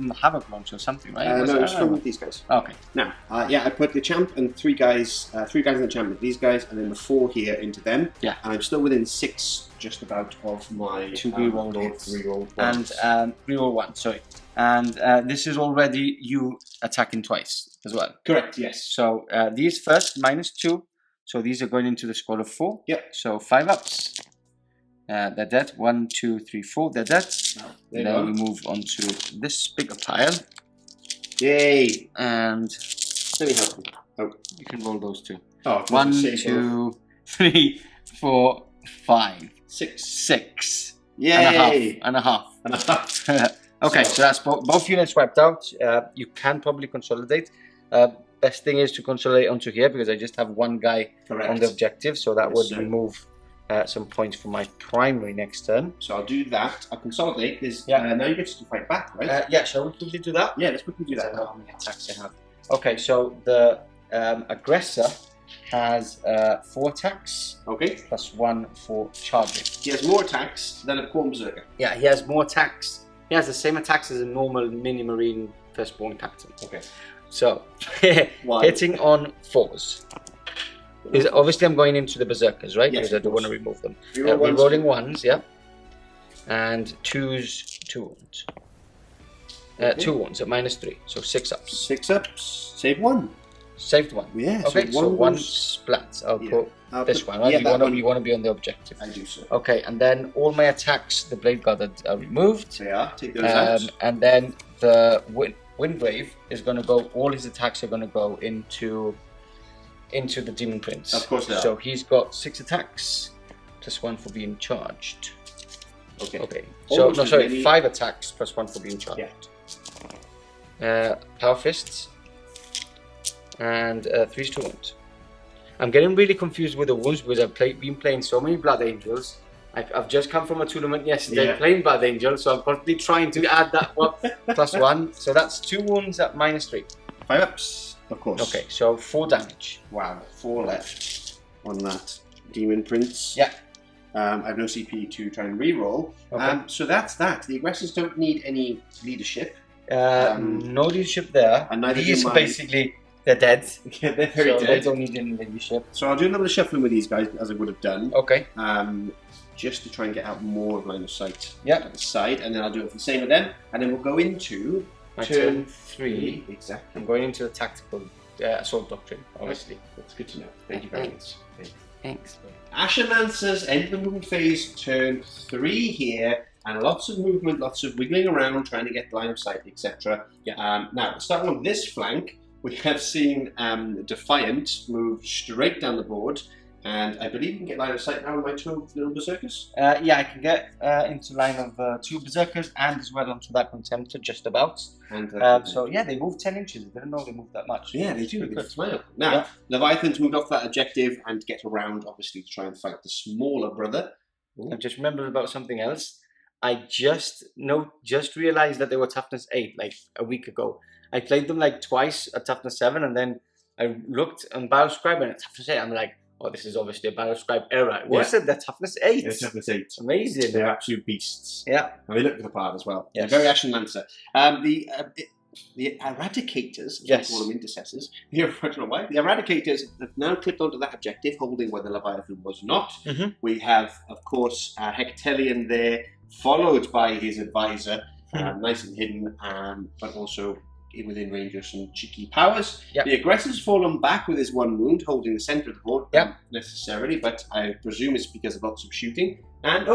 the Havoc launch or something, right? No, it's from these guys. Okay. Now, I put the champ and 3 guys in the champ with these guys, and then the 4 here into them. Yeah. And I'm still within 6, just about, of my 2 rerolled hits. Rerolled and reroll 1. Sorry, and this is already you attacking twice as well. Correct. Yes. So these first -2. So these are going into the squad of 4. Yep. So 5 ups. They're dead. 1, 2, 3, 4. They're dead. There Then you we move on to this bigger pile, Yay! and Let me help you. Oh. you can roll those 2. Oh, 1, 2, 3, 4, 5, 6. Yay! And a half. Okay, so that's both units wiped out. You can probably consolidate. Best thing is to consolidate onto here because I just have 1 guy Correct. on the objective, so that would sir. remove some points from my primary next turn. So I'll do that. I'll consolidate. There's, Yeah. now you get to fight back, right? Yeah, shall we quickly do that? Yeah, let's quickly do I that. don't know how many attacks I have. Okay, so the aggressor has 4 attacks Okay. plus 1 for charging. He has more attacks than a Corn Berserker. Yeah, he has more attacks. He has the same attacks as a normal mini marine firstborn captain. Okay. So Why? hitting on 4s. Is obviously I'm going into the berserkers, right? Yes, Because I of don't want to course. remove them. Reroll We're ones. rolling 1s, yeah. And 2s, 2 wounds. 2 wounds at -3, so 6 ups. 6 ups. Save 1. Saved 1. Yeah. Okay, so 1 goes- splat. I'll Yeah. put I'll this put- one, right? yeah, you, that wanna, one. you want to be on the objective. I do so. Okay, and then all my attacks, the blade guard are removed. They are. Take those out. And then the Windgrave is going to go, all his attacks are going to go into the Demon Prince. Of course they are. So he's got 6 attacks, plus 1 for being charged. Okay. Okay. So, Almost no, as sorry, many- 5 attacks plus 1 for being charged. Power Fists. And 3 to wounds. I'm getting really confused with the wounds because I've been playing so many Blood Angels. I've just come from a tournament yesterday playing Blood Angel, so I'm constantly trying to add that one plus 1. So that's 2 wounds at -3. 5 ups, of course. Okay, so 4 damage. Wow. 4 left on that Demon Prince. Yeah. I have no CP to try and reroll. Okay. So that's that. The aggressors don't need any leadership. No leadership there. and neither do These mine. basically, they're dead. Yeah, they're very So they dead. don't need any leadership. So I'll do a little bit of shuffling with these guys as I would have done. Okay. Just to try and get out more of line of sight Yeah. at the side, and then I'll do it for the same with them, and then we'll go into My turn turn 3. Exactly. I'm going into the tactical assault doctrine, obviously. That's good to know. Thank you very much. Thanks. Ashen Lancers enter the movement phase, turn 3 here, and lots of movement, lots of wiggling around, trying to get line of sight, etc. Yeah. Now, starting on this flank, we have seen Defiant move straight down the board, and I believe you can get line of sight now on my 2 little berserkers. Yeah, I can get into line of 2 berserkers and as well onto that contemptor, just about. And So yeah, they moved 10 inches. I didn't know they moved that much. yeah, they do. Pretty They good. smile. Now, Leviathan's moved off that objective and get around, obviously, to try and fight the smaller brother. I've just remembered about something else. I just realized that they were toughness 8 like a week ago. I played them like twice at toughness 7, and then I looked on Battlescribe and at toughness 8. I'm like, oh, this is obviously a Battlescribe error. What is it? They're toughness 8. They're toughness 8. Amazing. They're absolute beasts. Yeah. And they look the part as well. Yes. They're very Ashen Lancer. The Eradicators, as Yes. we call them, intercessors, I don't know why. The Eradicators have now clicked onto that objective, holding where the Leviathan was not. Mhm. We have, of course, Hectelion there, followed by his advisor, nice and hidden, but also within range of some cheeky powers. Yep. The aggressor's fallen back with his 1 wound, holding the centre of the board, Yep. not necessarily, but I presume it's because of lots of shooting. And,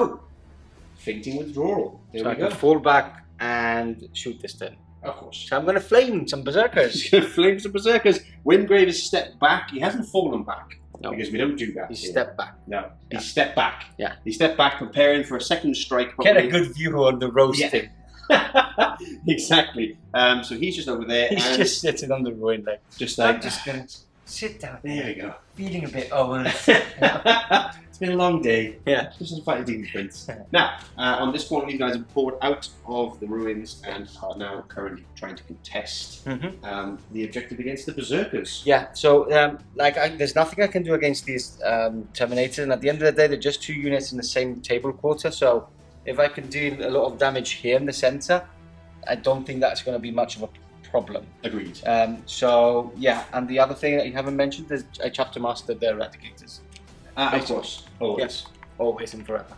fainting withdrawal. There So we I go. can fall back and shoot this turn. Of course. So I'm going to flame some berserkers. He's going to flame some berserkers. When Gravis stepped back, he hasn't fallen back. No. Because we don't do that. He stepped back. No. Yeah. He stepped back. Yeah. He stepped back, preparing for a second strike. Get a good view on the roasting. Yeah. Exactly. So he's just over there. He's just sitting on the ruin like. I'm just going to sit down. There we go. Feeling a bit old. It's been a long day. Yeah. Just to fight these prints. Now, on this point, these guys have poured out of the ruins and are now currently trying to contest the objective against the berserkers. Yeah. So, there's nothing I can do against these Terminators, and at the end of the day, they're just 2 units in the same table quarter. So, if I can deal a lot of damage here in the center, I don't think that's going to be much of a problem. Agreed. So, yeah. And the other thing that you haven't mentioned is I chapter mastered the Eradicators. Of course. Always. Yes. Always and forever.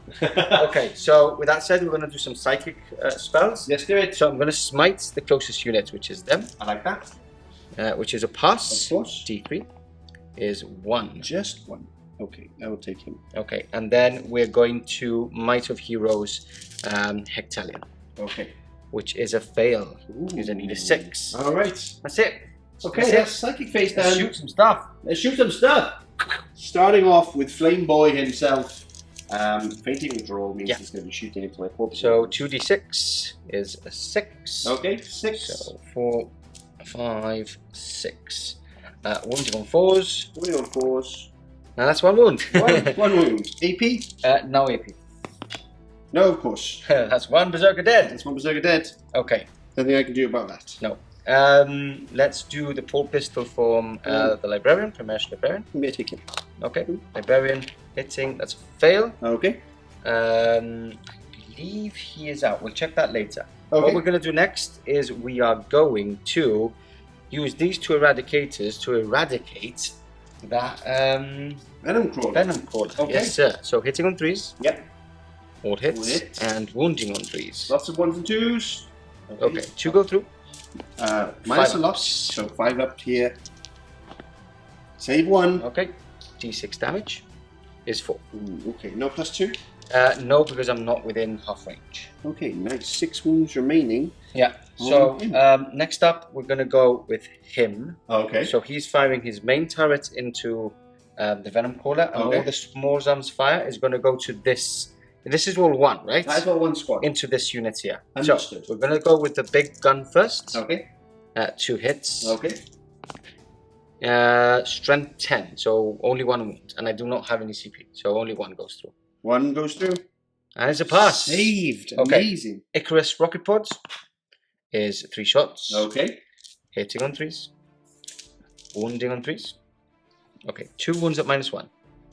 Okay, so with that said, we're going to do some psychic spells. Let's do it. So I'm going to smite the closest unit, which is them. I like that. Which is a pass. Of course. D3 is 1. Just 1. Okay, I will take him. Okay, and then we're going to Might of Heroes Hectalion. Okay. Which is a fail. Ooh. You're going to need a 6. Alright. That's it. Okay, that's psychic face down. Let's shoot some stuff. Let's shoot some stuff. Starting off with Flame Boy himself. Fainting withdrawal means he's going to be shooting into my 4. So 2d6 is a 6. Okay, 6. So 4, 5, 6. Wounding on 4s. Wounding on 4s. Now that's 1 wound. one wound. AP? No AP. No, of course. That's 1 Berserker dead. That's 1 Berserker dead. Okay. Nothing I can do about that. No. Let's do the pole pistol from the Librarian, Primaris Librarian. May I take him? Okay. Librarian hitting, that's a fail. Okay. I believe he is out. We'll check that later. Okay. What we're going to do next is we are going to use these 2 Eradicators to eradicate that Venom Crawler. Venom Crawler. Okay. Yes, sir. So hitting on 3s. Yep. All hits. And wounding on 3s. Lots of 1s and 2s. Okay. 2 go through. Minus 5 a lot. ups. So 5 up here. Save 1. Okay. D6 damage is 4. Ooh, okay, no +2? No, because I'm not within half range. Okay, nice. 6 wounds remaining. Yeah. So next up, we're going to go with him. Okay. So he's firing his main turret into the Venom Crawler, and all the small arms fire is going to go to this. This is all 1, right? That's all 1 squad. Into this unit here. Understood. So we're going to go with the big gun first. Okay. 2 hits. Okay. Strength 10, so only 1 wound, and I do not have any CP, so only 1 goes through. 1 goes through. And it's a pass. Saved. Okay. Amazing. Icarus Rocket Pod is 3 shots. Okay. Hitting on 3s. Wounding on 3s. Okay, 2 wounds at -1.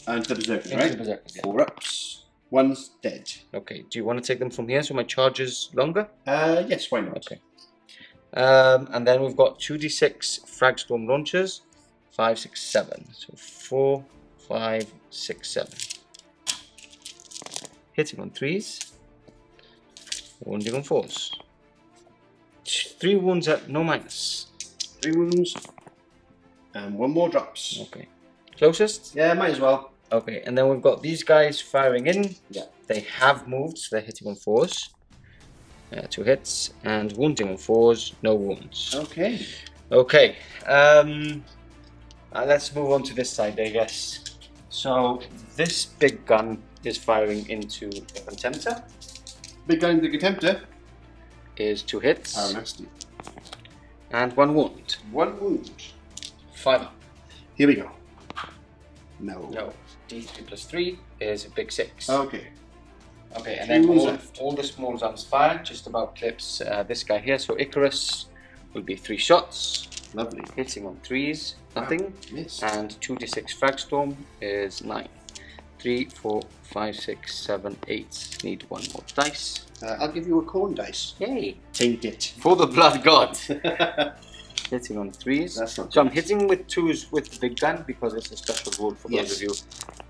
And the Berserkers, Into right? the Berserkers, yeah. 4 ups. 1's dead. Okay, do you want to take them from here so my charge is longer? Yes, why not? Okay. And then we've got 2d6 Fragstorm launchers. 5, 6, 7. So 4, 5, 6, 7. Hitting on 3s. Wounding on 4s. 3 wounds at no minus. 3 wounds. And 1 more drops. Okay. Closest? Yeah, might as well. Okay, and then we've got these guys firing in. Yeah. They have moved, so they're hitting on 4s. 2 hits. And wounding on 4s, no wounds. Okay. Okay. Let's move on to this side, I guess. So this big gun is firing into the Contemptor. Big gun into the Contemptor. Is 2 hits. Oh, nasty. And 1 wound. 1 wound. 5 up. Here we go. No. No. D3 plus 3 is a big 6. Okay. Okay, and 3 then wounds all the small arms fire just about clips this guy here. So Icarus will be 3 shots. Lovely. Hitting on 3s, nothing. Wow. Yes. And 2d6 Fragstorm is 9. 3, 4, 5, 6, 7, 8. Need 1 more dice. I'll give you a corn dice. Yay! Take it. For the blood god. Hitting on 3s. That's not so I'm hitting with 2s with the big gun because it's a special rule for those of you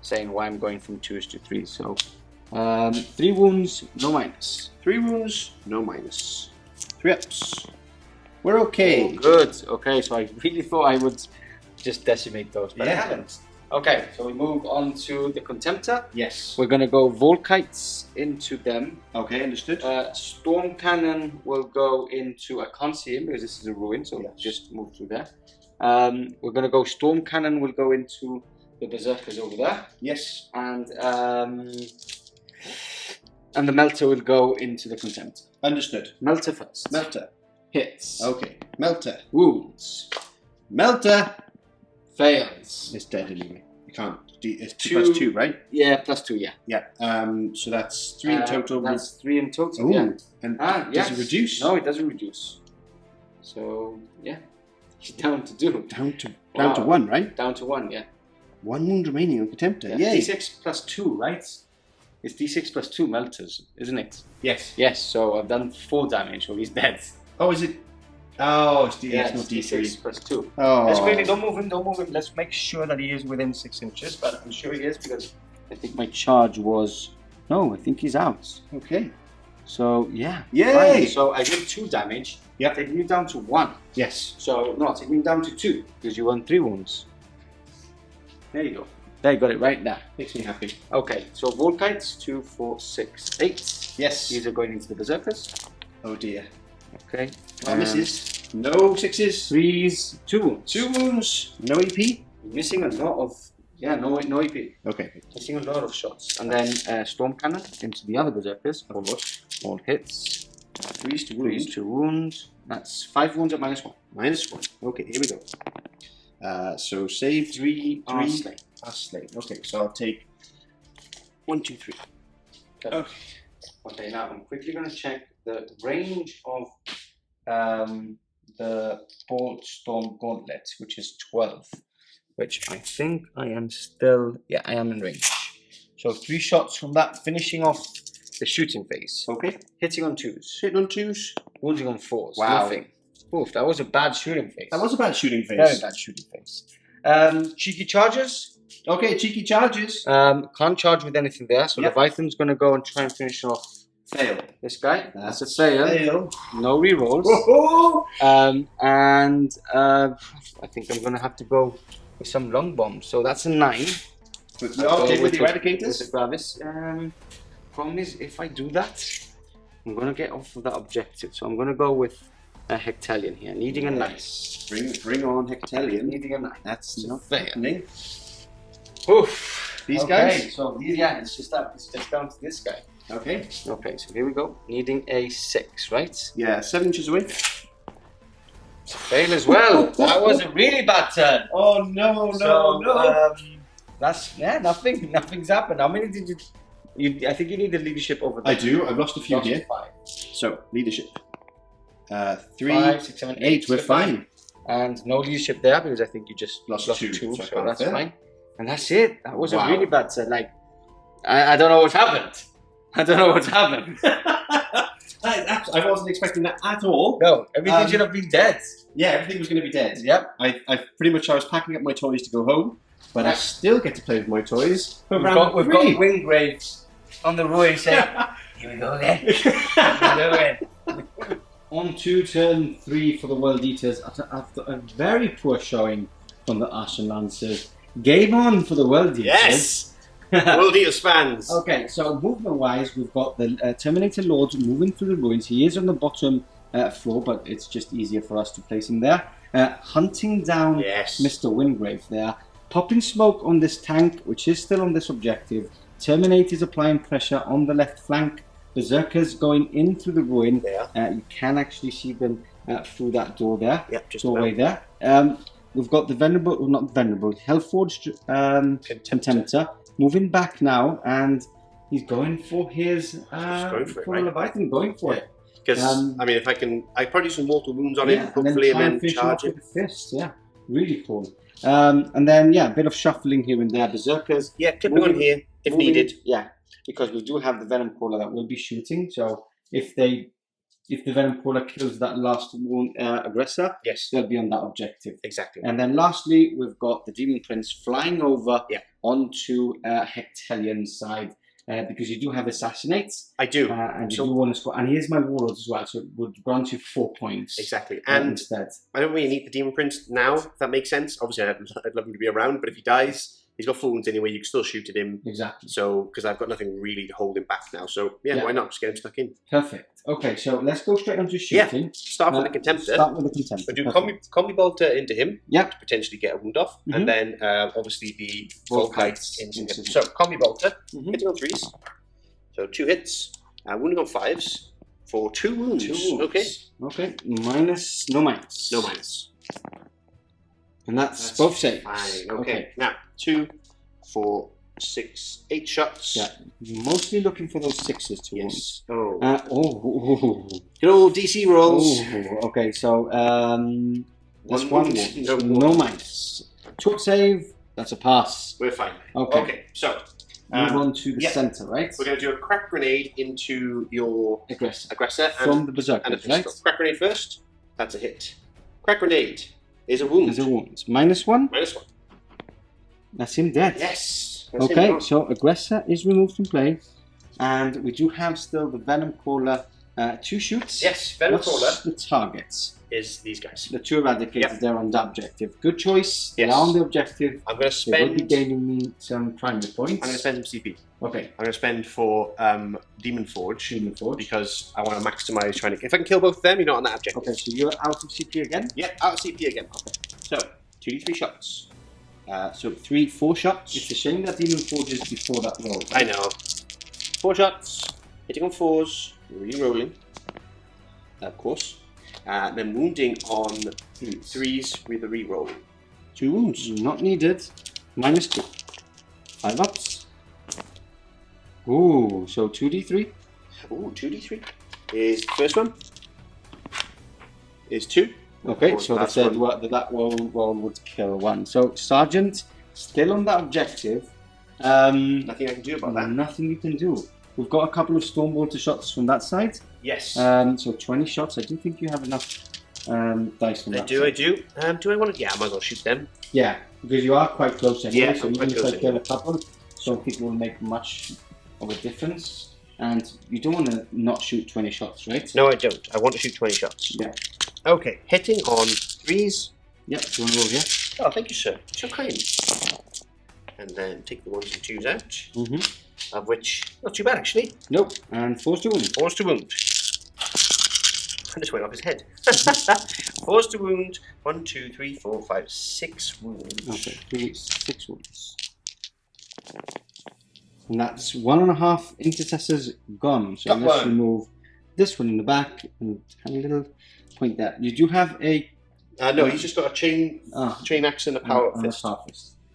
saying why I'm going from 2s to 3s. So 3 wounds, no minus. 3 wounds, no minus. 3 ups. We're okay. Oh, good. Okay, so I really thought I would just decimate those, but I haven't. Okay, so we move on to the Contemptor. Yes. We're going to go Volkites into them. Okay, understood. Storm Cannon will go into, I can't see him because this is a ruin, so yes. just move through there. We're going to go Storm Cannon will go into the Berserkers over there. Yes. And the Melter will go into the Contemptor. Understood. Melter first. Melter. Hits. Okay. Melter. Wounds. Melter. Fails. It's dead anyway. You can't. It's 2+2, right? Yeah, +2, yeah. Yeah. So that's 3 in total. That's 3 in total, Ooh. yeah. And yes. does it reduce? No, it doesn't reduce. So, yeah. He's down to 2. Down to 1, right? Down to 1, yeah. 1 wound remaining on Contemptor. Yeah. Yay. D6 +2, right? It's D6 +2 melters, isn't it? Yes. Yes, so I've done 4 damage, so he's dead. Oh, is it? Oh, it's it's not D3. D6 +2. Oh. Let's quickly, don't move him. Let's make sure that he is within 6 inches, but I'm sure he is because I think my charge was... No, I think he's out. Okay. So, yeah. Yay! Fine. So I did 2 damage. Yeah. Taking you down to 1. Yes. So, no, taking you down to 2 because you won 3 wounds. There you go. There, you got it right there. Makes me happy. Okay, so Volkites, 2, 4, 6, 8. Yes. These are going into the Berserkers. Oh dear. Okay. Misses. No 6s. 3s, 2 wounds. 2 wounds. No EP. Missing a lot of... Yeah, no EP. Okay. Missing a lot of shots. And then Storm Cannon into the other Berserkers. All hits. 3s to wound. 3s to wound. That's 5 wounds at -1. -1. Okay, here we go. So save 3 are slain. Slain. Okay, so I'll take 1, 2, 3. Okay. Okay, now I'm quickly going to check the range of the Bolt Storm Gauntlet, which is 12, which I think I am still, yeah, I am in range. So 3 shots from that, finishing off the shooting phase. Okay. Hitting on 2s. Hitting on 2s. Wounding on 4s. Wow. Nothing. Oof, that was a bad shooting phase. That was a bad shooting phase. Very bad shooting phase. Cheeky charges. Okay, cheeky charges. Can't charge with anything there, so Leviathan's going to go and try and finish off Fail. this guy. That's a fail. Fail. No rerolls. I think I'm going to have to go with some long bombs. So that's a 9. With the Eradicators? With the Gravis. Problem is, if I do that, I'm going to get off of that objective. So I'm going to go with a Hectalion here, needing a 9. Bring on Hectalion. Needing a 9. That's not fair. happening. Oof. These guys? So yeah, it's just down to this guy. Okay. Okay, so here we go. Needing a 6, right? Yeah, 7 inches away. Fail as well. That was a really bad turn. Oh no, no. That's nothing's happened. How many did you? I think you need the leadership over there. I do. I've lost a few here. 5. So leadership. 3, 5, 6, 7, 8. We're fine. And no leadership there because I think you just lost 2, so that's fine. And that's it. That was a really bad turn. Like, I don't know what's happened. I wasn't expecting that at all. No, everything should have been dead. Yeah, everything was going to be dead. Yep. I was packing up my toys to go home, but I still get to play with my toys. We've got Winggraves on the ruin saying, here we go again. On to turn 3 for the World Eaters after a very poor showing from the Ashen Lancers. Game on for the World Eaters. Yes! World Eaters fans. Okay, so movement-wise, we've got the Terminator Lords moving through the ruins. He is on the bottom floor, but it's just easier for us to place him there. Hunting down Mr. Wingrave there. Popping smoke on this tank, which is still on this objective. Terminators applying pressure on the left flank. Berserkers going in through the ruin. You can actually see them through that door there. Yep, just doorway there. We've got the Hellforged Contemptor moving back now, and he's going for his Leviathan, going for it. Because I mean, if I probably do some mortal wounds on him, hopefully, and then charge it. With the fist, really cool. And then a bit of shuffling here and there. Berserkers, clipping on here if needed. Yeah, because we do have the Venom Crawler that will be shooting. So if the Venom Crawler kills that last aggressor, they'll be on that objective. Exactly. And then lastly, we've got the Demon Prince flying over onto Hectalion's side. Because you do have assassinates. I do. And you do want to score. And here's my Warlord as well, so it would grant you 4 points. Exactly. And instead. I don't really need the Demon Prince now, if that makes sense. Obviously, I'd love him to be around, but if he dies, He's got full wounds anyway. You can still shoot at him. Exactly. So, because I've got nothing really to hold him back now. So, yeah, why not? Just get him stuck in. Perfect. Okay, so let's go straight on to shooting. Yeah. Start with the Contemptor. Start with the Contemptor. We'll do Combi Bolter into him. Yep. To potentially get a wound off. And then, obviously, the Volkites into him. So, Combi Bolter, hitting on 3s. So, 2 hits. Wounding on 5s for 2 wounds. 2 wounds. Okay. Okay. Minus. No minus. No minus. And that's both saves. Fine. Okay. Now, 2, 4, 6, 8 shots. Yeah. Mostly looking for those 6s to wound. Good old DC rolls. Okay, so that's 1 wound. No minus. 2 save. That's a pass. We're fine. Okay. So move on to the center, right? We're going to do a crack grenade into your aggressor from the berserker, right? Crack grenade first. That's a hit. Crack grenade is a wound. Is a wound. -1. -1. That's him dead. Yes. Okay, so aggressor is removed from play, and we do have still the Venom Crawler 2 shoots. Yes, Venom Crawler. The targets is these guys. The 2 eradicators. They're on the objective. Good choice. Yes. They're on the objective. I'm going to spend. They will be gaining me some primary points. I'm going to spend some CP. Okay. I'm going to spend for Demon Forge. Because I want to maximize trying to. If I can kill both of them, you're not on that objective. Okay, so you're out of CP again. Yeah, out of CP again. Okay. So 2d3 shots. So 4 shots. It's a shame that Demon Forge is before that roll. I know. 4 shots, hitting on 4s, re-rolling, of course. Then wounding on 3s with a re-roll. 2 wounds, not needed. -2. 5 ups. Ooh, so 2d3. Ooh, 2d3 is the first one. Is 2. Okay, so they said that one would kill 1. So Sergeant, still on that objective. Nothing I can do about that. Nothing you can do. We've got a couple of Stormbolter shots from that side. Yes. So 20 shots. I do think you have enough dice from that side. I do. Do I want to? Yeah, I might as well shoot them. Yeah, because you are quite close anyway. Yeah, so even if I kill a couple, some people will make much of a difference. And you don't want to not shoot 20 shots, right? No, I don't. I want to shoot 20 shots. Yeah. Okay, hitting on 3s. Yep, do you want to roll here? Oh, thank you, sir. So kind. And then take the 1s and 2s out. Of which, not too bad actually. Nope. And 4s to wound. 4s to wound. I just went off his head. 4s to wound. 1, 2, 3, 4, 5, 6 wounds. Okay, 6 wounds. And that's 1.5 intercessors gone. So let's remove this one in the back and have a little point there. You do have a. No, he's just got a chain axe and a power fist.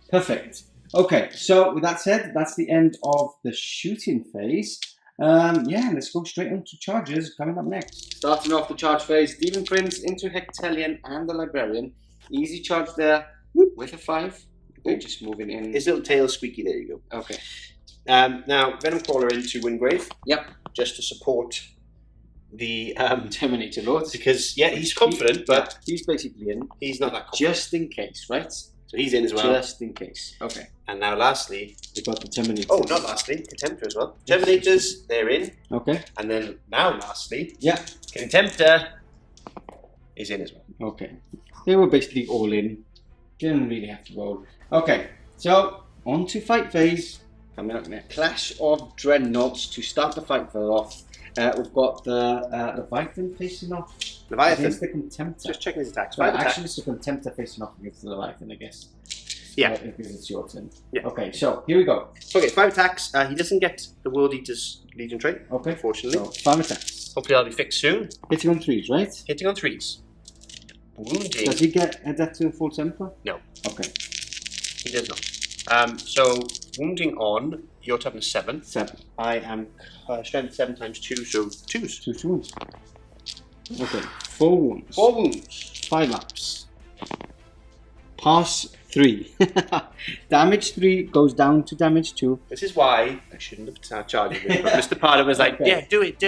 Perfect. Okay, so with that said, that's the end of the shooting phase. Yeah, let's go straight into charges coming up next. Starting off the charge phase, Demon Prince into Hectelion and the Librarian. Easy charge there with a 5. Okay, just moving in. His little tail squeaky, there you go. Okay. Now, Venom Crawler into Wingrave. Yep. Just to support the Terminator Lord. Because, yeah, he's confident, but he's basically in. He's not that confident. Just in case, right? So he's in as well. Just in case. Okay. And now lastly, we've got the Terminator. Oh, not lastly, Contemptor as well. Terminators, they're in. Okay. And then now lastly, yeah, Contemptor is in as well. Okay. They were basically all in. Didn't really have to roll. Okay. So on to fight phase. Coming up next. Clash of Dreadnoughts to start the fight off. We've got the Leviathan facing off against the Contemptor. Just checking his attacks. Actually, it's the Contemptor facing off against the Leviathan, I guess. Yeah. Because it's your turn. Yeah. Okay, so here we go. Okay, 5 attacks. He doesn't get the World Eater's Legion trait, unfortunately. So 5 attacks. Hopefully that'll be fixed soon. Hitting on 3s, right? Hitting on 3s. Wounding. Does he get Adeptus and Full Temper? No. Okay. He does not. So, wounding on, your toughness 7. 7. I am strength 7 times 2, so 2s. 2 wounds. Okay, 4 wounds. 4 wounds. 5 ups. Pass 3. Damage 3 goes down to damage 2. This is why I shouldn't have charged him. But Mr. Pardo was like, yeah, do it.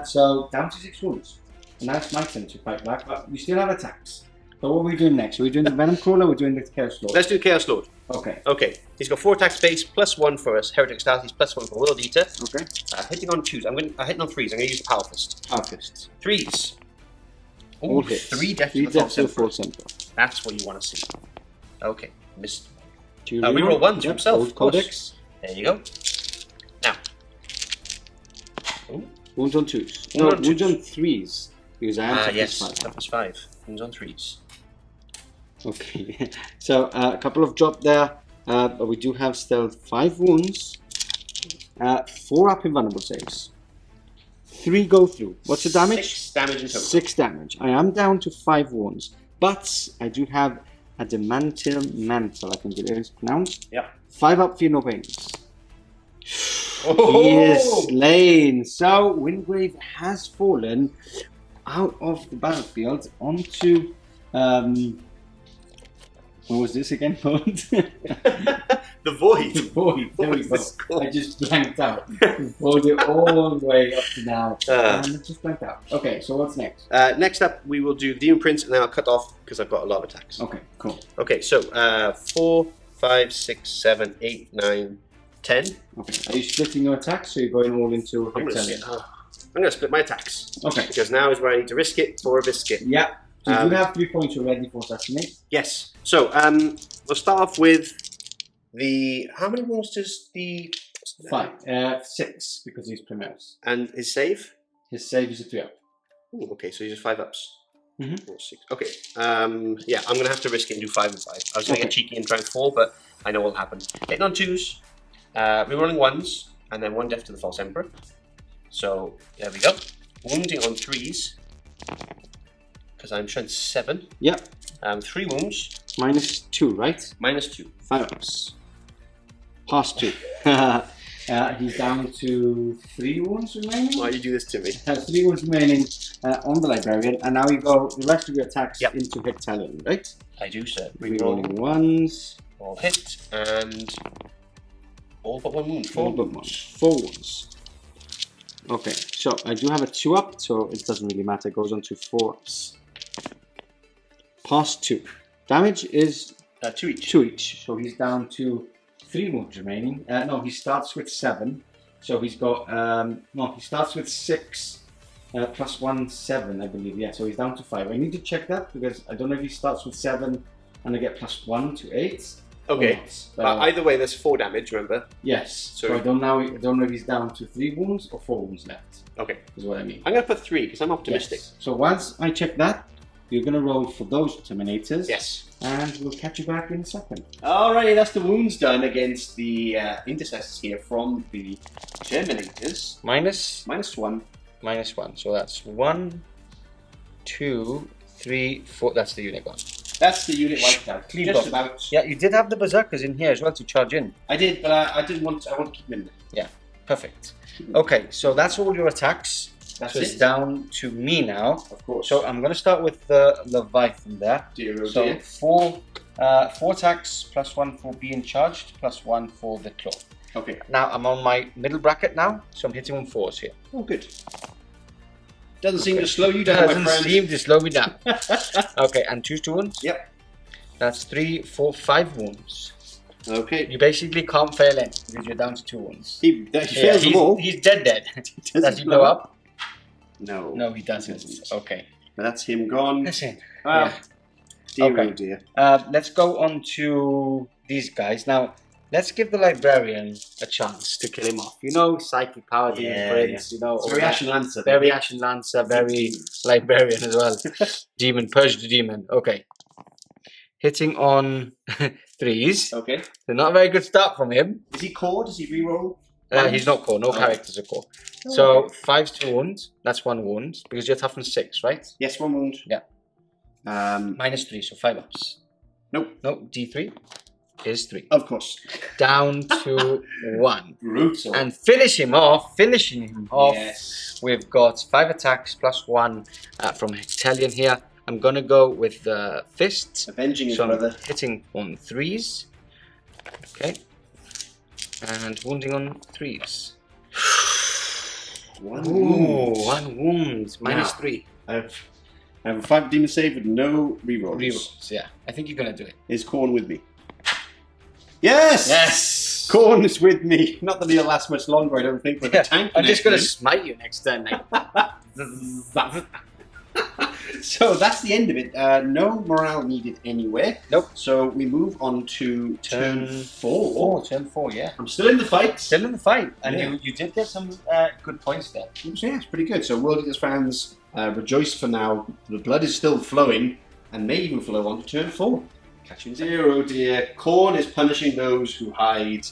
So, down to 6 wounds. And now it's my turn to fight back, but we still have attacks. So what are we doing next? Are we doing the Venom Crawler or are we doing the Chaos Lord? Let's do Chaos Lord. Okay. Okay. He's got 4 attack space, +1 for us. Heretic Astartes, +1 for World Eater. Okay. Hitting on 2s. I'm hitting on 3s. I'm going to use the Power Fist. Power Fist. 3s. All hits. 3 deaths to the Full Temper. That's what you want to see. Okay. Missed. reroll ones himself. Old Codex. There you go. Now. Wounds on 2s. Wounds on 3s. Because I am yes, toughness 5. Wounds on 3s. Okay. So a couple of drop there. But we do have stealth 5 wounds. 4 up invulnerable saves. 3 go through. What's the damage? 6 damage in total. 6 damage. I am down to 5 wounds. But I do have Adamantium Mantle, I think it is pronounced. Yeah. 5 up, fear no pains. Oh! He is slain. So Wingrave has fallen out of the battlefield onto what was this again called? The Void. The Void. There we go. Called? I just blanked out. Hold it all the way up to now. And it just blanked out. Okay, so what's next? Next up, we will do the Demon Prince, and then I'll cut off because I've got a lot of attacks. Okay, cool. Okay, so 4, 5, 6, 7, 8, 9, 10. Okay, are you splitting your attacks, so you're going all into I'm going to split my attacks. Okay. Because now is where I need to risk it for a biscuit. Yeah. So you have 3 points already for assassinate. Yes. So we'll start off with the. How many wounds does the? 5. 6 because he's Primaris. And his save? His save is a 3 up. Ooh, okay, so he's just 5 ups. Mm-hmm. 4, 6. Okay. Yeah, I'm gonna have to risk it and do 5 and 5. I was gonna get cheeky and try and 4, but I know what'll happen. Hitting on 2s, rerolling 1s, and then 1 death to the False Emperor. So there we go. Wounding on 3s. Because I'm showing 7. Yep. 3 wounds. -2, right? -2. 5 ups. Past 2. He's down to 3 wounds remaining. Why you do this to me? Has 3 wounds remaining on the Librarian, and now you go the rest of your attacks Yep. into Battalion, right? I do, sir. Rerolling 1s. All hit, and all but 1 wound. 4 wounds. 4 wounds. Okay, so I do have a 2 up, so it doesn't really matter. It goes on to 4 ups. Past 2. Damage is 2 each. 2 each. So he's down to 3 wounds remaining. No, he starts with 7. So he's got no, he starts with 6 plus 1, 7, I believe. Yeah, so he's down to 5. I need to check that because I don't know if he starts with 7 and I get plus 1 to 8. Okay. But either way, there's 4 damage. Remember? Yes. So I don't know if he's down to 3 wounds or 4 wounds left. Okay. Is what I mean. I'm gonna put 3 because I'm optimistic. Yes. So once I check that, you're gonna roll for those Terminators. Yes. And we'll catch you back in a second. Alrighty, that's the wounds done against the intercessors here from the Terminators. -1. -1. So that's 1, 2, 3, 4. That's the unit gone. That's the unit wiped out. Clean Just up. about. Yeah, you did have the berserkers in here as well to charge in. I did, but I didn't want. I want to keep them in there. Yeah, perfect. Okay, so that's all your attacks. That's so it's it. down to me now. Of course. So I'm going to start with the Leviathan there. Dear, oh So dear. 4 attacks, +1 for being charged, +1 for the claw. Okay. Now I'm on my middle bracket now, so I'm hitting on 4s here. Oh, good. Doesn't seem to slow you down, my Doesn't friend. seem to slow me down. Okay, and 2 wounds. Yep. That's 3, 4, 5 wounds. Okay. You basically can't fail in because you're down to 2 wounds. He fails them all. He's dead. Does he blow up? No. No, he doesn't. Okay. But that's him gone. That's it. Well, dear, Okay. oh dear. Let's go on to these guys. Now, let's give the Librarian a chance to kill him off. You know, Psychic Power, Demon Prince, you know. It's very Ashen Lancer. Very Ashen Lancer, very Librarian as well. Demon, Purge the Demon. Okay. Hitting on 3s. Okay. So not a very good start from him. Is he core? Does he reroll? He's not core. No characters are core. Oh, So okay. 5's 2 wounds. That's 1 wound because you're toughness 6, right? Yes, 1 wound. Yeah. -3, so 5 ups. Nope. Nope. D3 is 3. Of course. Down to 1. Brutal. And finishing him off, Yes. we've got 5 attacks +1 from Battalion here. I'm going to go with the fists. Avenging his So I'm brother. hitting on 3s. Okay. And wounding on 3s. 1 Ooh, wound. 1 wound. -3. I have a 5 demon save with no rerolls. Rerolls, yeah. I think you're going to do it. Is Khorne with me? Yes! Yes! Khorne is with me. Not that he'll last much longer, I don't think, but the tank I'm just going to connection- smite you next turn, mate. So that's the end of it. No morale needed anywhere. Nope. So we move on to turn 4. Turn 4, yeah. I'm still in the fight. Still in the fight. And Yeah. you did get some good points there. Yeah, it's pretty good. So World Eaters fans, rejoice for now. The blood is still flowing and may even flow on to turn 4. Catch you in Dear oh dear, Khorne is punishing those who hide,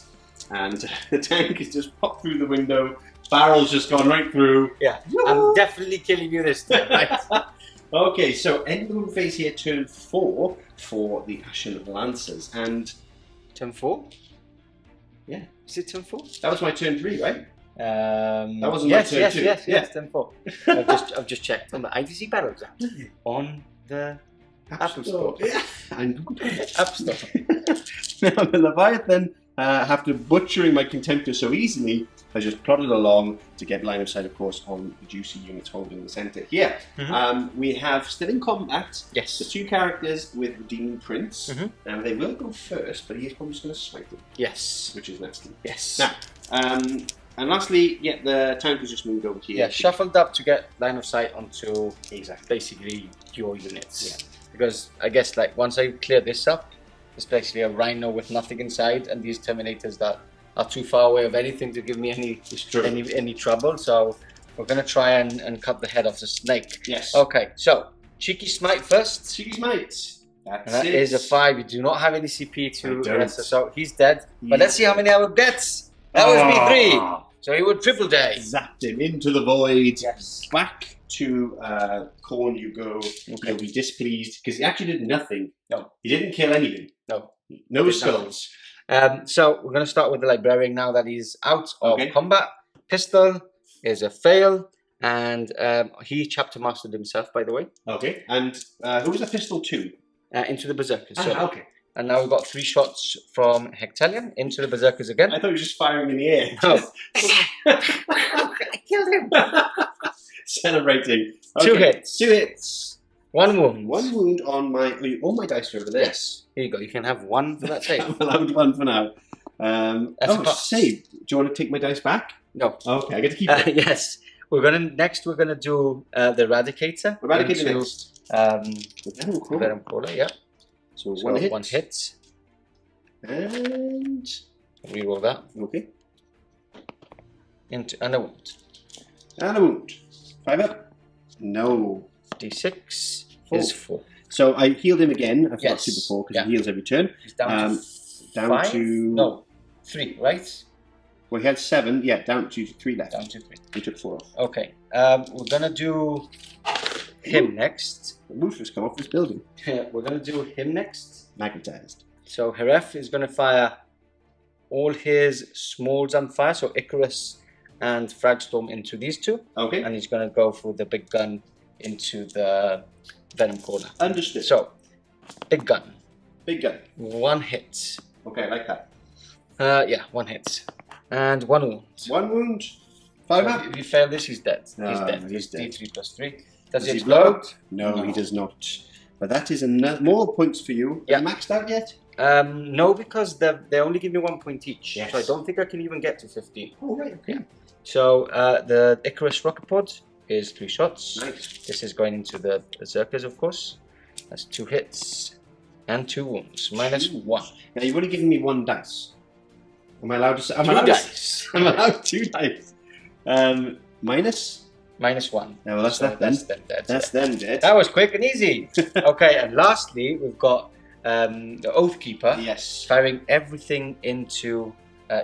and the tank has just popped through the window. Barrel's just gone right through. Yeah, I'm definitely killing you this time, right? Okay, so end of the move phase here, turn 4 for the Ashen Lancers, and Turn 4? Yeah. Is it turn 4? that was my turn 3, right? That wasn't my turn two. Yes, turn 4. I've just checked on the ITC battle exam on the Apple Store. Yeah, and App Store. now the Leviathan, after butchering my Contemptor so easily, has just plodded along to get line of sight, of course, on the juicy units holding the centre here. We have still in combat the Yes. 2 characters with the Demon Prince. Mhm. Now they will go first, but he is probably just going to smite them, Yes. which is nasty. Yes. Now, and lastly, the tank has just moved over here. Yeah, shuffled up to get line of sight onto Exactly. basically your units. Yeah. Because I guess like once I clear this up, it's basically a rhino with nothing inside, and these terminators that are too far away of anything to give me any trouble. So we're gonna try and cut the head off the snake. Yes. Okay, so cheeky smite first. Cheeky smite. And That's that it. is a 5. You do not have any CP I to don't. rest, so he's dead. But He's let's see how many I will get. That was me 3. So he would triple day. Zapped him into the void. Yes. Back to Khorne you go. He'll be displeased because he actually did nothing. No. He didn't kill anything. No. No Did skulls. So we're going to start with the librarian now that he's out of Okay. combat. Pistol is a fail, and he chapter mastered himself, by the way, Okay. And who was the pistol to? into the berserkers. So, Okay. and now we've got 3 shots from Hectalion into the berserkers again. I thought he was just firing in the air. No. I killed him. Celebrating. 2 hits. 2 hits. 1 wound. 1 wound on my. All my dice are over there. Yes. Here you go. You can have 1 for that save. I'm allowed 1 for now. That's a cost. Save. Do you want to take my dice back? No. Okay, I get to keep it. Yes. We're gonna do the Eradicator. Eradicator into, next. Venom Crawler. Venom Crawler, yeah. So So 1 hit. 1 hit. And. Reroll that. Okay. And a wound. And a wound. 5 up. No. D6 4. is 4. So I healed him again. I forgot Yes. to before because Yeah. he heals every turn. He's down Down to 5? to. No, 3, right? Well, he had 7. Yeah, down to 3 left. Down to 3. He took 4 off. Okay. We're gonna do him next. The roof has come off this building. We're gonna do him next. Magnetized. So Heref is gonna fire all his smalls on fire. So Icarus and Fragstorm into these 2, Okay. and he's gonna go for the big gun into the Venom Crawler. Understood. So big gun, Big gun. 1 hit. Okay, I like that. Yeah, 1 hit, and 1 wound. 1 wound. 5 So up. if you fail this, he's dead. He's Ah, dead. he's dead. D3 plus 3. Does he he blow explode? No, No. he does not. But that is more points for you. Yeah. Are you maxed out yet? No, because they only give me 1 point each. Yes. So I don't think I can even get to 15. Oh, right, okay. So the Icarus Rocket Pod is 3 shots. Nice. This is going into the Berserkers, of course. That's 2 hits and 2 wounds. Minus 1. Now, you've only given me 1 dice. Am I allowed to say? I'm 2 allowed dice. I'm allowed 2 dice. Minus? Minus 1. Yeah, well, that's So that then. That's them dead. That's them dead. That was quick and easy. Okay, and lastly, we've got the Oathkeeper Yes. firing everything into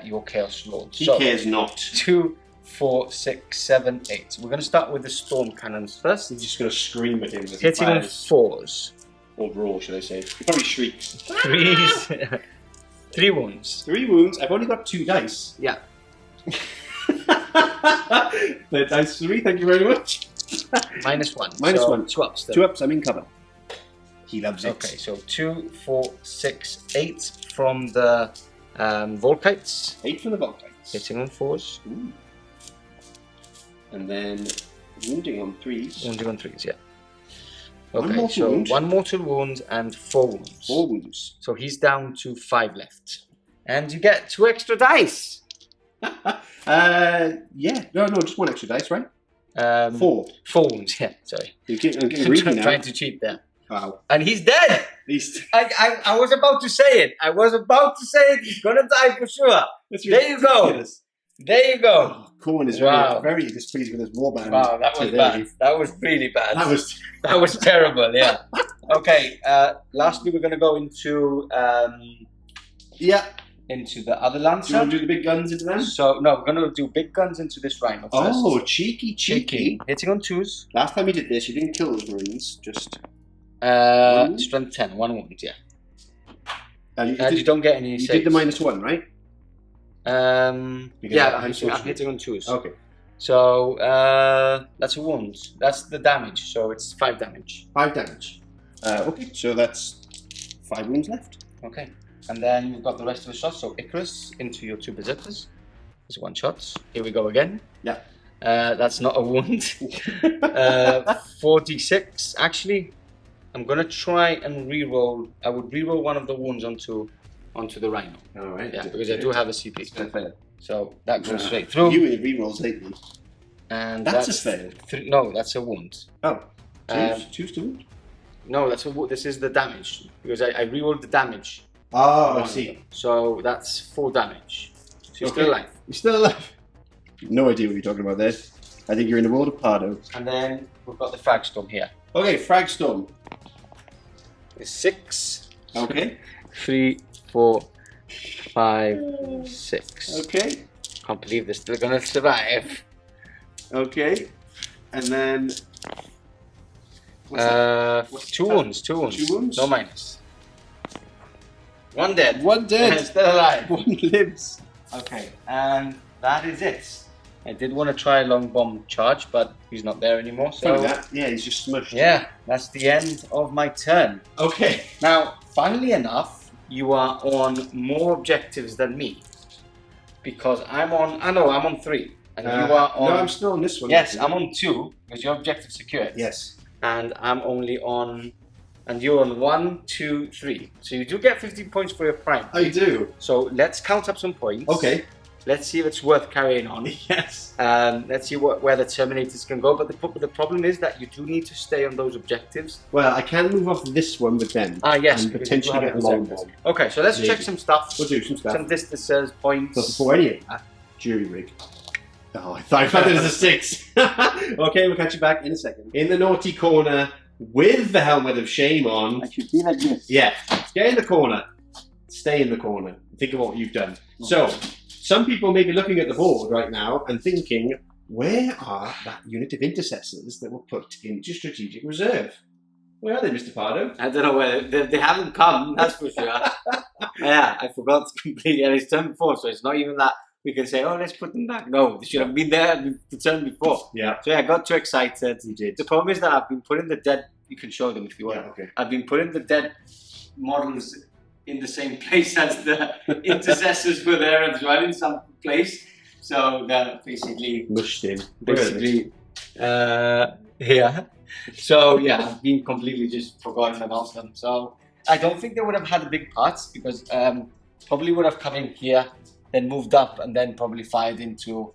your Chaos Lord. He So, cares not. 2, 4, 6, 7, 8. We're going to start with the Storm Cannons first. He's just going to scream at him as he Hitting on fires. 4s. Or roar, should I say. He probably shrieks. 3s. 3 wounds. 3 wounds. I've only got 2 dice. Yeah. The dice 3, thank you very much. Minus 1. Minus So 1. 2 ups. Then. 2 ups, I'm in cover. He loves it. Okay, so 2, 4, 6, 8 from the Volkites. 8 from the Volkites. Hitting on 4s. Ooh. And then wounding on 3s. Wounding on 3s, yeah. One Okay, mortal so wound. 1 mortal wound and 4 wounds. 4 wounds. So he's down to 5 left. And you get 2 extra dice. Yeah. No, just 1 extra dice, right? 4. 4 wounds, yeah, sorry. I'm getting greedy now. Trying to cheat there. Wow. And he's dead! I was about to say it. He's gonna die for sure. There you go. There you go. Oh, Corn is very displeased with his warband. Wow, that was bad. That was really bad. That was terrible, yeah. Okay, lastly we're gonna go into into the other Lancer. Do you want to do the big guns into them? So no, we're gonna do big guns into this Rhino first. Oh, cheeky. Hitting on 2s. Last time you did this, you didn't kill those Marines, just strength 10, 1 wound, yeah. And you don't get any saves. You did the -1, right? Yeah, I'm hitting on 2s. Okay. So that's a wound. That's the damage. So it's 5 damage. 5 damage. Okay, so that's 5 wounds left. Okay, and then we've got the rest of the shots. So Icarus into your 2 berserkers. There's 1 shot. Here we go again. Yeah. That's not a wound. 46. Actually, I'm gonna try and re-roll. I would re-roll one of the wounds onto the Rhino. All right. Yeah, because I do have a CP. So that goes straight through. You with re-rolls lately. And that's a fail. No, that's a wound. Oh. Choose to wound? No, that's a wound. This is the damage because I re-rolled the damage. Oh, I see. So that's 4 damage. So you're still alive. You're still alive. No idea what you're talking about there. I think you're in the world of Pardo. And then we've got the frag storm here. Okay, frag storm. It's 6. Okay. 3, 4, 5, 6. Okay. Can't believe they're still gonna survive. Okay. And then 2 wounds. 2 wounds. 2 wounds. No minus. 1 dead. 1 dead. Still alive. 1 lives. Okay, and that is it. I did want to try a long bomb charge, but he's not there anymore. So yeah, he's just smushed. Yeah, that's the end of my turn. Okay. Now, funnily enough, you are on more objectives than me, because I'm on. I'm on 3, and you are on. No, I'm still on this one. Yes, I'm on 2 because your objective secured. Yes. And I'm only on. And you're on 1, 2, 3. So you do get 15 points for your prime. I do. So let's count up some points. Okay. Let's see if it's worth carrying on. Yes. Let's see where the Terminators can go. But the problem is that you do need to stay on those objectives. Well, I can move off this one with them. Ah, yes. And potentially get a long bomb. Okay, so let's check some stuff. We'll do some stuff. Some distances, points. But before any of that, jury rig. Oh, I thought it was a 6. Okay, we'll catch you back in a second. In the naughty corner with the helmet of shame on. I should be like this. Yeah. Get in the corner. Stay in the corner. Think of what you've done. So, some people may be looking at the board right now and thinking, where are that unit of intercessors that were put into strategic reserve? Where are they, Mr. Pardo? I don't know where. They haven't come, that's for sure. Yeah, I forgot completely. And it's turn before, so it's not even that we can say, oh, let's put them back. No, they should have been there the turn before. Yeah. So yeah, I got too excited. You did. The problem is that I've been putting the dead, you can show them if you want. Yeah, okay. I've been putting the dead models in the same place as the intercessors were there as well, in some place. So they're basically mushed in. Basically, yeah. So yeah, I've been completely just forgotten about them. So I don't think they would have had a big part because probably would have come in here, then moved up, and then probably fired into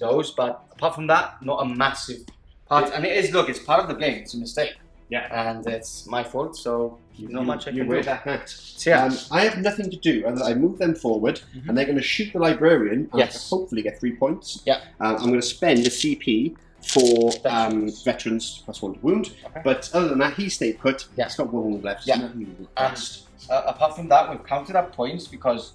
those. But apart from that, not a massive part. And it is, look, it's part of the game. It's a mistake. Yeah. And it's my fault. So not much I can wear do. that hat. So, yeah. I have nothing to do other than I move them forward, and they're going to shoot the librarian. And hopefully get 3 points. Yeah. I'm going to spend a CP for veterans +1 to wound. Okay. But other than that, he stayed put. Yeah. He's got 1 wound left. Yeah. So apart from that, we've counted up points because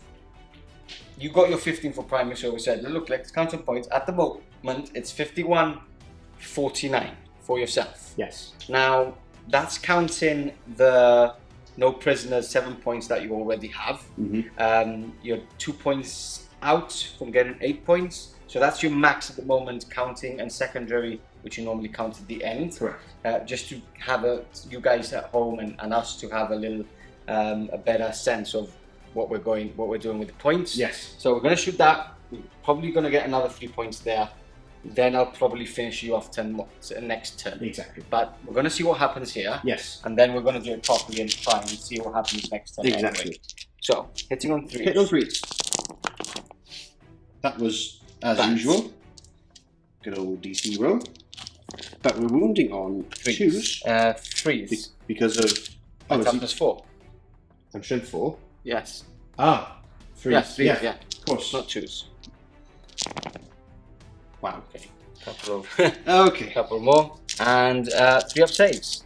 you got your 15 for primary. So we said, look, let's count some points. At the moment, it's 51-49 for yourself. Yes. Now, that's counting the no prisoners 7 points that you already have. You're 2 points out from getting 8 points. So that's your max at the moment, counting and secondary, which you normally count at the end. Correct. Just to have you guys at home and us to have a little a better sense of what we're doing with the points. Yes. So we're going to shoot that. We're probably going to get another 3 points there. Then I'll probably finish you off 10 more next turn. Exactly. But we're going to see what happens here. Yes. And then we're going to do it properly and try and see what happens next turn. Exactly. Anyway. So, hitting on 3. Hit on 3. That was as usual. Good old DC roll. But we're wounding on twos. Threes. Because of... Oh, Adeptus 4. I'm strength 4. Yes. Ah, threes. Yeah, threes, yeah. Of course. Not twos. Wow, okay. Couple of Okay. couple more. And 3 up saves.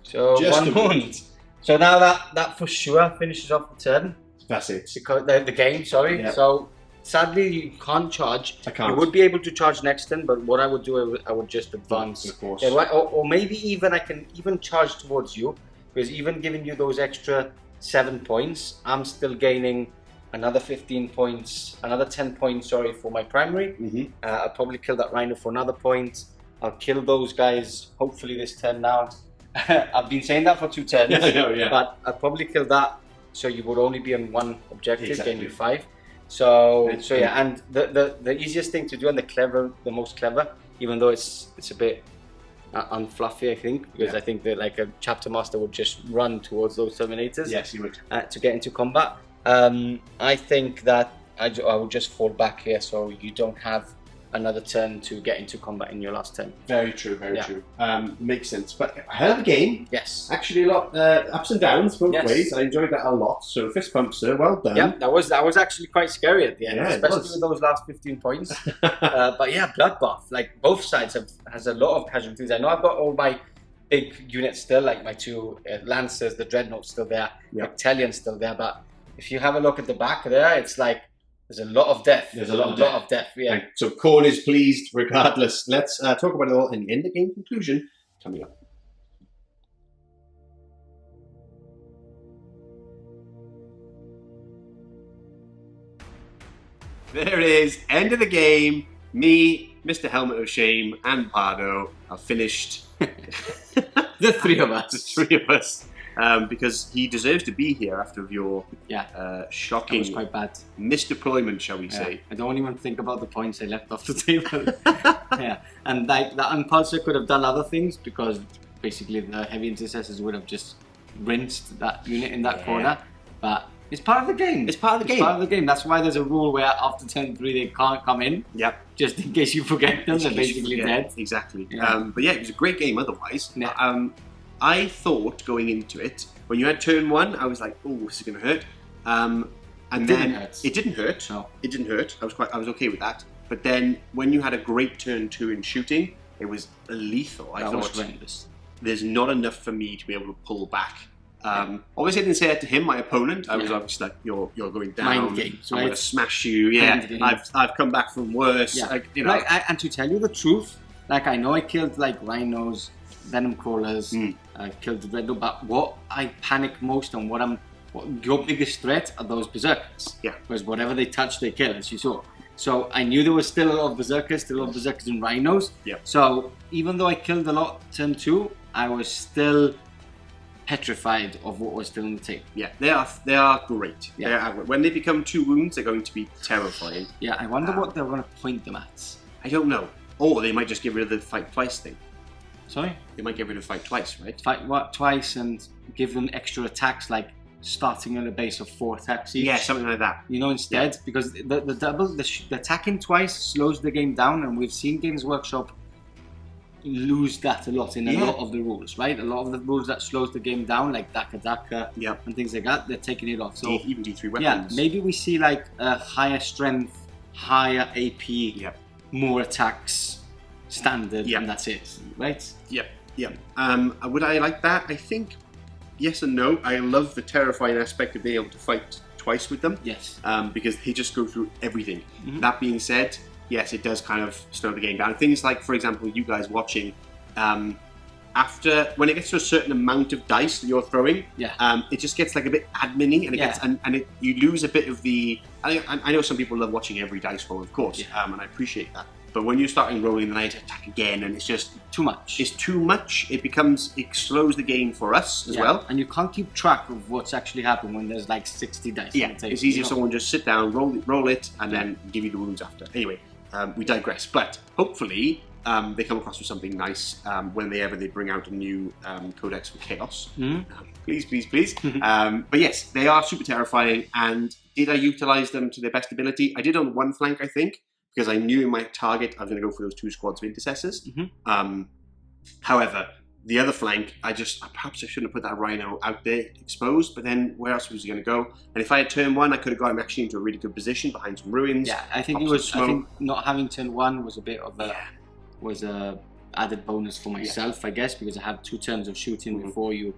So Just 1 a wound. So now that for sure finishes off the turn. That's it. Because the game, sorry. Yeah. So sadly you can't charge. I can't. You would be able to charge next turn, but what I would do, I would just advance. Of course. Yeah, or maybe even I can even charge towards you, because even giving you those extra 7 points, I'm still gaining another 15 points, another 10 points, sorry, for my primary. I'll probably kill that rhino for another point. I'll kill those guys hopefully this turn now. I've been saying that for 2 turns, Yeah. but I'll probably kill that, so you would only be on 1 objective, Exactly. gain you 5. So yeah, and the easiest thing to do and the most clever, even though it's a bit unfluffy, I think, because I think that like a chapter master would just run towards those terminators. Yes, he would. To get into combat. I think that I would just fall back here, so you don't have another turn to get into combat in your last turn. Very true, very true. Makes sense. But a hell of a game. Yes. Actually, a lot ups and downs both Yes. ways. I enjoyed that a lot. So fist pump, sir. Well done. Yeah, that was actually quite scary at the end, Yeah, it especially was. with those last 15 points. But yeah, bloodbath. Like both sides has a lot of casualties. I know I've got all my big units still, like my 2 Lancers, the Dreadnought's still there, Battalion's still there. But if you have a look at the back there, it's like there's a lot of death. There's a lot of death. Yeah. Right, so Korn is pleased regardless. Let's talk about it all in the end of game conclusion coming up. There it is, end of the game. Me, Mr. Helmet of Shame, and Pardo have finished. The 3 of us. The 3 of us. Because he deserves to be here after your That shocking was quite bad. misdeployment, shall we say. I don't even think about the points I left off the table. And like that Unpulsar could have done other things, because basically the heavy intercessors would have just rinsed that unit in that corner. But it's part of the game. It's part of the game. It's part of the game. That's why there's a rule where after turn 3 they can't come in. Yep. Just in case you forget them, they're basically dead. Exactly. Yeah. But yeah, it was a great game otherwise. Yeah. I thought going into it, when you had turn 1, I was like, oh, this is going to hurt. And then it didn't hurt. No. It didn't hurt. I was okay with that. But then when you had a great turn 2 in shooting, it was lethal. I thought horrendous. There's not enough for me to be able to pull back. Obviously, I didn't say that to him, my opponent. I was obviously like, "You're going down. Mind games, I'm right? going to smash you." Yeah, I've come back from worse. Yeah. Like, you know. And to tell you the truth, like I know I killed like rhinos, venom crawlers, I killed the Dreadnought, but what I panic most on, what your biggest threat are those berserkers. Yeah. Because whatever they touch, they kill, as you saw. So I knew there was still a lot of berserkers, and rhinos. Yeah. So even though I killed a lot turn 2, I was still petrified of what was still on the table. Yeah, they are great. Yeah. When they become 2 wounds, they're going to be terrifying. Yeah, I wonder what they're going to point them at. I don't know. Or they might just get rid of the fight twice thing. Sorry? They might get rid of fight twice, right? Fight twice and give them extra attacks, like starting at a base of 4 attacks each. Yeah, something like that. You know, instead, because the attacking twice slows the game down, and we've seen Games Workshop lose that a lot in a lot of the rules, right? A lot of the rules that slows the game down, like Daka and things like that, they're taking it off. So even D3 weapons. Yeah, maybe we see like a higher strength, higher AP, more attacks, standard, and that's it, right? Yep. Would I like that? I think yes and no. I love the terrifying aspect of being able to fight twice with them. Yes. Because they just go through everything. That being said, yes, it does kind of slow the game down. Things like, for example, you guys watching, after when it gets to a certain amount of dice that you're throwing, it just gets like a bit admin-y, and it gets you lose a bit of the. I know some people love watching every dice roll, of course, and I appreciate that. But when you're starting rolling the night attack again, and it's just too much. It's too much. It slows the game for us as well. And you can't keep track of what's actually happened when there's like 60 dice. Yeah, it's easier if someone just sit down, roll it, and then give you the wounds after. Anyway, we digress. But hopefully, they come across with something nice whenever they bring out a new Codex for Chaos. Please. But yes, they are super terrifying. And did I utilize them to their best ability? I did on one flank, I think. because I knew in my target I was going to go for those 2 squads of intercessors. Mm-hmm. However, the other flank, perhaps I shouldn't have put that Rhino out there exposed, but then where else was he going to go? And if I had turn 1, I could have got him actually into a really good position behind some ruins. Yeah, I think not having turn 1 was a bit of a added bonus for myself, I guess, because I have 2 turns of shooting before you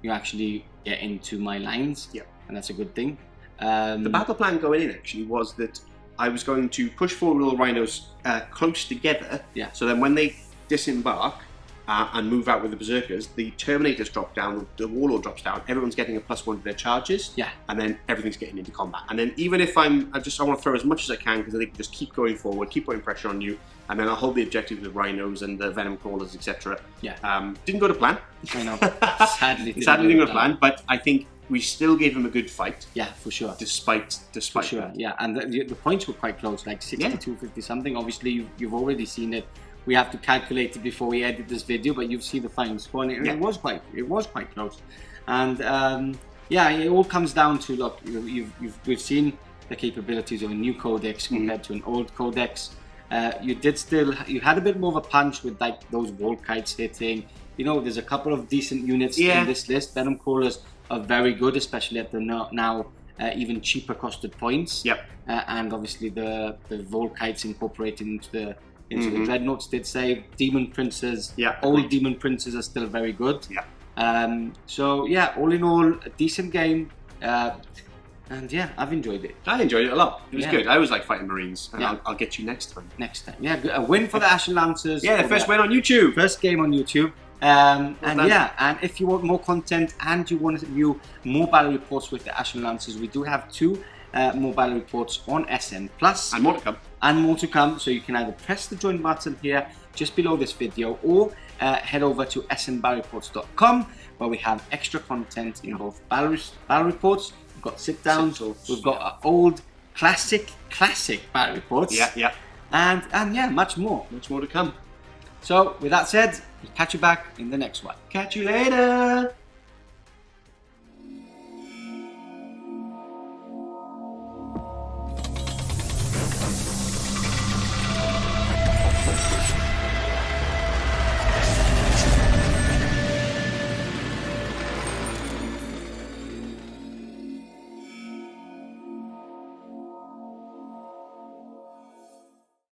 actually get into my lines. Yeah, and that's a good thing. The battle plan going in actually was that I was going to push forward all the rhinos close together. Yeah. So then when they disembark and move out with the berserkers, the Terminators drop down, the Warlord drops down, everyone's getting a +1 to their charges. Yeah. And then everything's getting into combat. And then even if I want to throw as much as I can because they can just keep going forward, keep putting pressure on you, and then I'll hold the objective with rhinos and the Venom Crawlers, etc. Yeah. Didn't go to plan. I know. Sadly didn't go to plan, but I think we still gave them a good fight. Yeah, for sure. Despite for sure, that. Yeah, and the points were quite close, like 62, 50 something. Obviously, you've already seen it. We have to calculate it before we edit this video, but you've seen the final score, and it was quite close. And it all comes down to, look, we've seen the capabilities of a new codex compared to an old codex. You had a bit more of a punch with like those wall kites hitting. You know, there's a couple of decent units in this list. Venom Crawlers are very good, especially at the now even cheaper costed points. Yep. And obviously the vol kites incorporated into the dreadnoughts did save. Demon Princes, old Demon Princes are still very good. Yeah. So yeah, all in all, a decent game. And yeah, I've enjoyed it. I enjoyed it a lot. It was good. I always like fighting Marines, and I'll get you next time. Yeah, a win for the Ashen Lancers. Yeah, first win on YouTube. First game on YouTube. And if you want more content and you want to view more battle reports with the Ashen Lancers, we do have 2 more battle reports on SN Plus. And more to come. And more to come. So you can either press the join button here just below this video, or head over to snbattlereports.com, where we have extra content in both battle reports. We've got sit downs. We've got old classic battle reports. Yeah. And much more. Much more to come. So with that said, we'll catch you back in the next one. Catch you later.